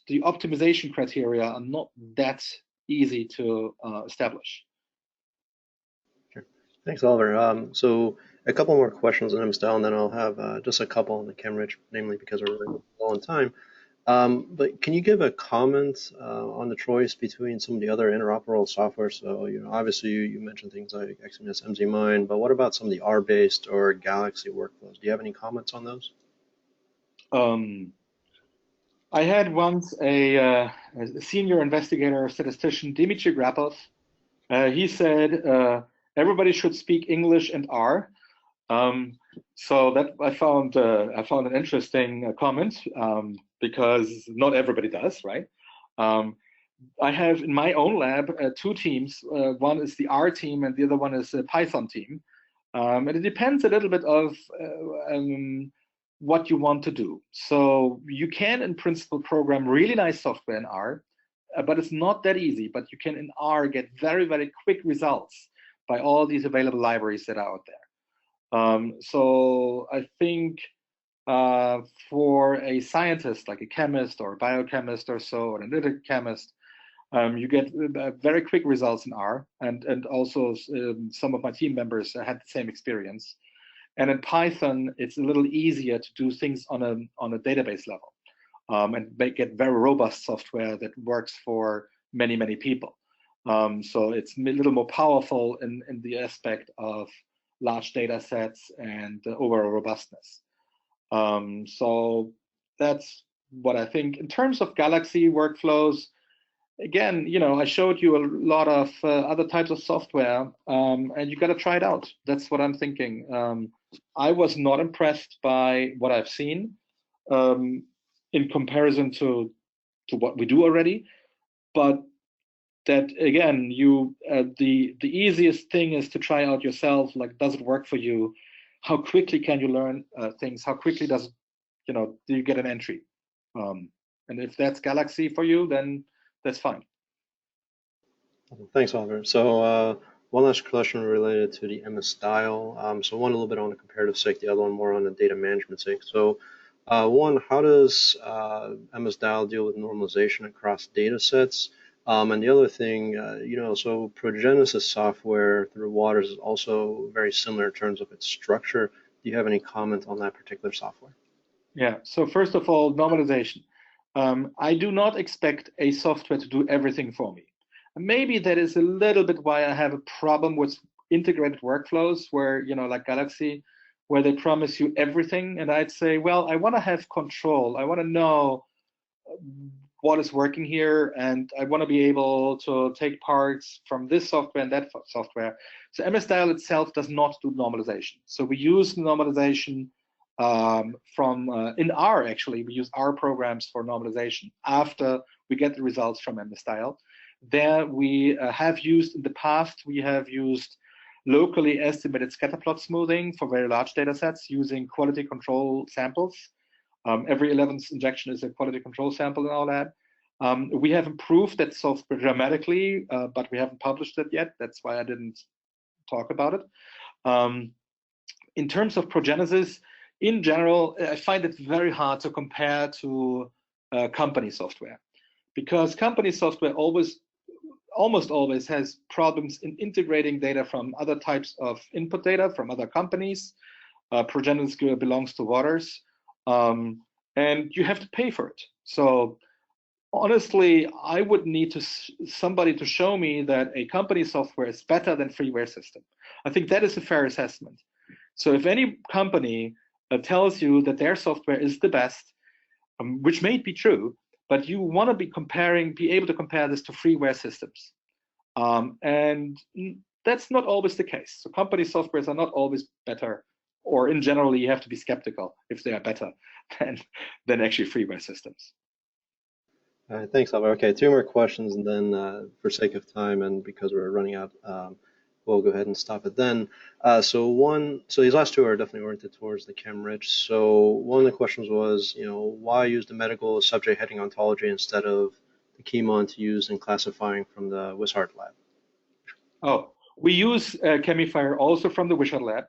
The optimization criteria are not that easy to establish. Sure. Thanks, Oliver. So a couple more questions on MS-DIAL, and then I'll have just a couple on the ChemRich, namely because we're running low on time. But can you give a comment on the choice between some of the other interoperable software? So, obviously you mentioned things like XCMS, MZMine, but what about some of the R-based or Galaxy workflows? Do you have any comments on those? I had once a senior investigator, statistician, Dmitry Grapov. He said everybody should speak English and R. So that I found an interesting comment, because not everybody does, right? I have in my own lab two teams. One is the R team and the other one is the Python team. And it depends a little bit of what you want to do. So you can, in principle, program really nice software in R, but it's not that easy. But you can, in R, get very, very quick results by all these available libraries that are out there. So I think for a scientist, like a chemist or a biochemist or so, or an analytic chemist, you get very quick results in R, and also some of my team members had the same experience. And in Python, it's a little easier to do things on a database level, and get very robust software that works for many, many people. So it's a little more powerful in the aspect of large data sets and overall robustness. So that's what I think. In terms of Galaxy workflows, again, I showed you a lot of other types of software, and you got to try it out. That's what I'm thinking. I was not impressed by what I've seen in comparison to what we do already, but that again, the easiest thing is to try out yourself. Like, does it work for you? How quickly can you learn things? How quickly do you get an entry? And if that's Galaxy for you, then that's fine. Thanks, Oliver. So One last question related to the MS dial. So one a little bit on the comparative sake, the other one more on the data management sake. So one, how does MS dial deal with normalization across data sets? And the other thing, so Progenesis software through Waters is also very similar in terms of its structure. Do you have any comment on that particular software? Yeah, so first of all, normalization. I do not expect a software to do everything for me. Maybe that is a little bit why I have a problem with integrated workflows where, like Galaxy, where they promise you everything. And I'd say, well, I want to have control. I want to know what is working here, and I want to be able to take parts from this software and that software. So MS-DIAL itself does not do normalization. So we use normalization in R, actually. We use R programs for normalization after we get the results from MS-DIAL. There we have used, in the past, we have used locally estimated scatter plot smoothing for very large data sets using quality control samples. Every 11th injection is a quality control sample in our lab. We have improved that software dramatically, but we haven't published it yet. That's why I didn't talk about it. In terms of Progenesis, in general, I find it very hard to compare to company software, because company software almost always has problems in integrating data from other types of input data from other companies. Progenesis belongs to Waters. And you have to pay for it. So honestly, I would need somebody to show me that a company software is better than freeware system. I think that is a fair assessment. So if any company tells you that their software is the best, which may be true, but you want to be able to compare this to freeware systems. And that's not always the case. So company softwares are not always better, or in general, you have to be skeptical if they are better than actually freeware systems. All right, thanks, Albert. Okay, two more questions, and then for sake of time and because we're running out, we'll go ahead and stop it then. So these last two are definitely oriented towards the ChemRich. So one of the questions was, why use the medical subject heading ontology instead of the Chemon to use in classifying from the Wishart lab? Oh, we use Chemifier also from the Wishart lab.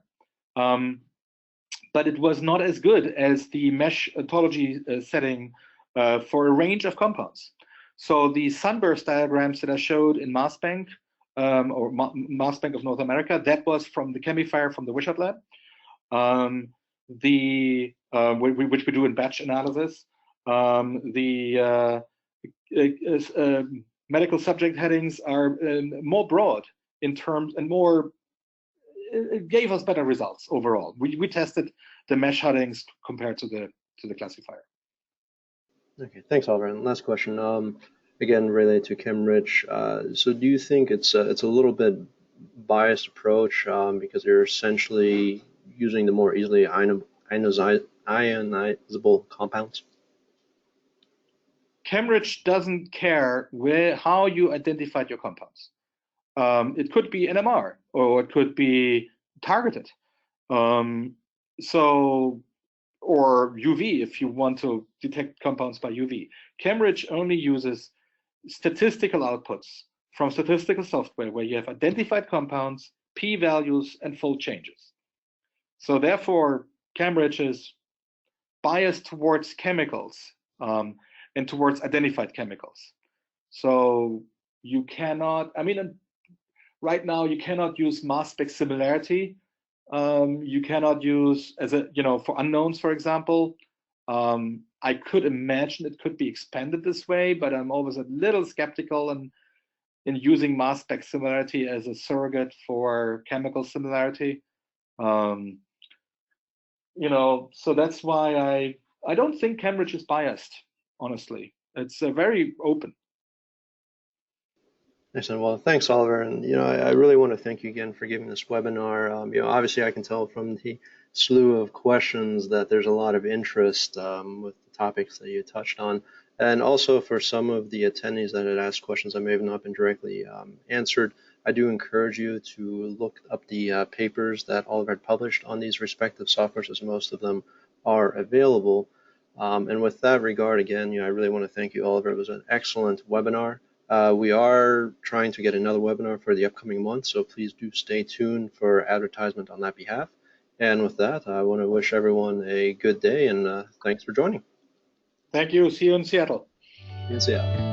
But it was not as good as the mesh ontology setting for a range of compounds. So the sunburst diagrams that I showed in Mass Bank, or Mass Bank of North America, that was from the Chemifier from the Wishart lab, which we do in batch analysis. The medical subject headings are more broad in terms and more. It gave us better results overall. We tested the mesh headings compared to the classifier. Okay, thanks, Oliver. And last question, again related to ChemRich. So do you think it's a little bit biased approach because you're essentially using the more easily ionizable compounds? ChemRich doesn't care how you identified your compounds. It could be NMR, or it could be targeted. Or UV if you want to detect compounds by UV. ChemRich only uses statistical outputs from statistical software where you have identified compounds, p-values, and fold changes. So therefore, ChemRich is biased towards chemicals and towards identified chemicals. So you cannot, right now you cannot use mass spec similarity. You cannot use for unknowns, for example. I could imagine it could be expanded this way, but I'm always a little skeptical in using mass spec similarity as a surrogate for chemical similarity. So that's why I don't think ChemRich is biased, honestly. It's very open. Excellent. Well, thanks, Oliver. And I really want to thank you again for giving this webinar. Obviously, I can tell from the slew of questions that there's a lot of interest with the topics that you touched on, and also for some of the attendees that had asked questions that may have not been directly answered. I do encourage you to look up the papers that Oliver had published on these respective softwares, as most of them are available. And with that regard, again, I really want to thank you, Oliver. It was an excellent webinar. We are trying to get another webinar for the upcoming month, so please do stay tuned for advertisement on that behalf. And with that, I want to wish everyone a good day, and thanks for joining. Thank you. See you in Seattle. See you in Seattle.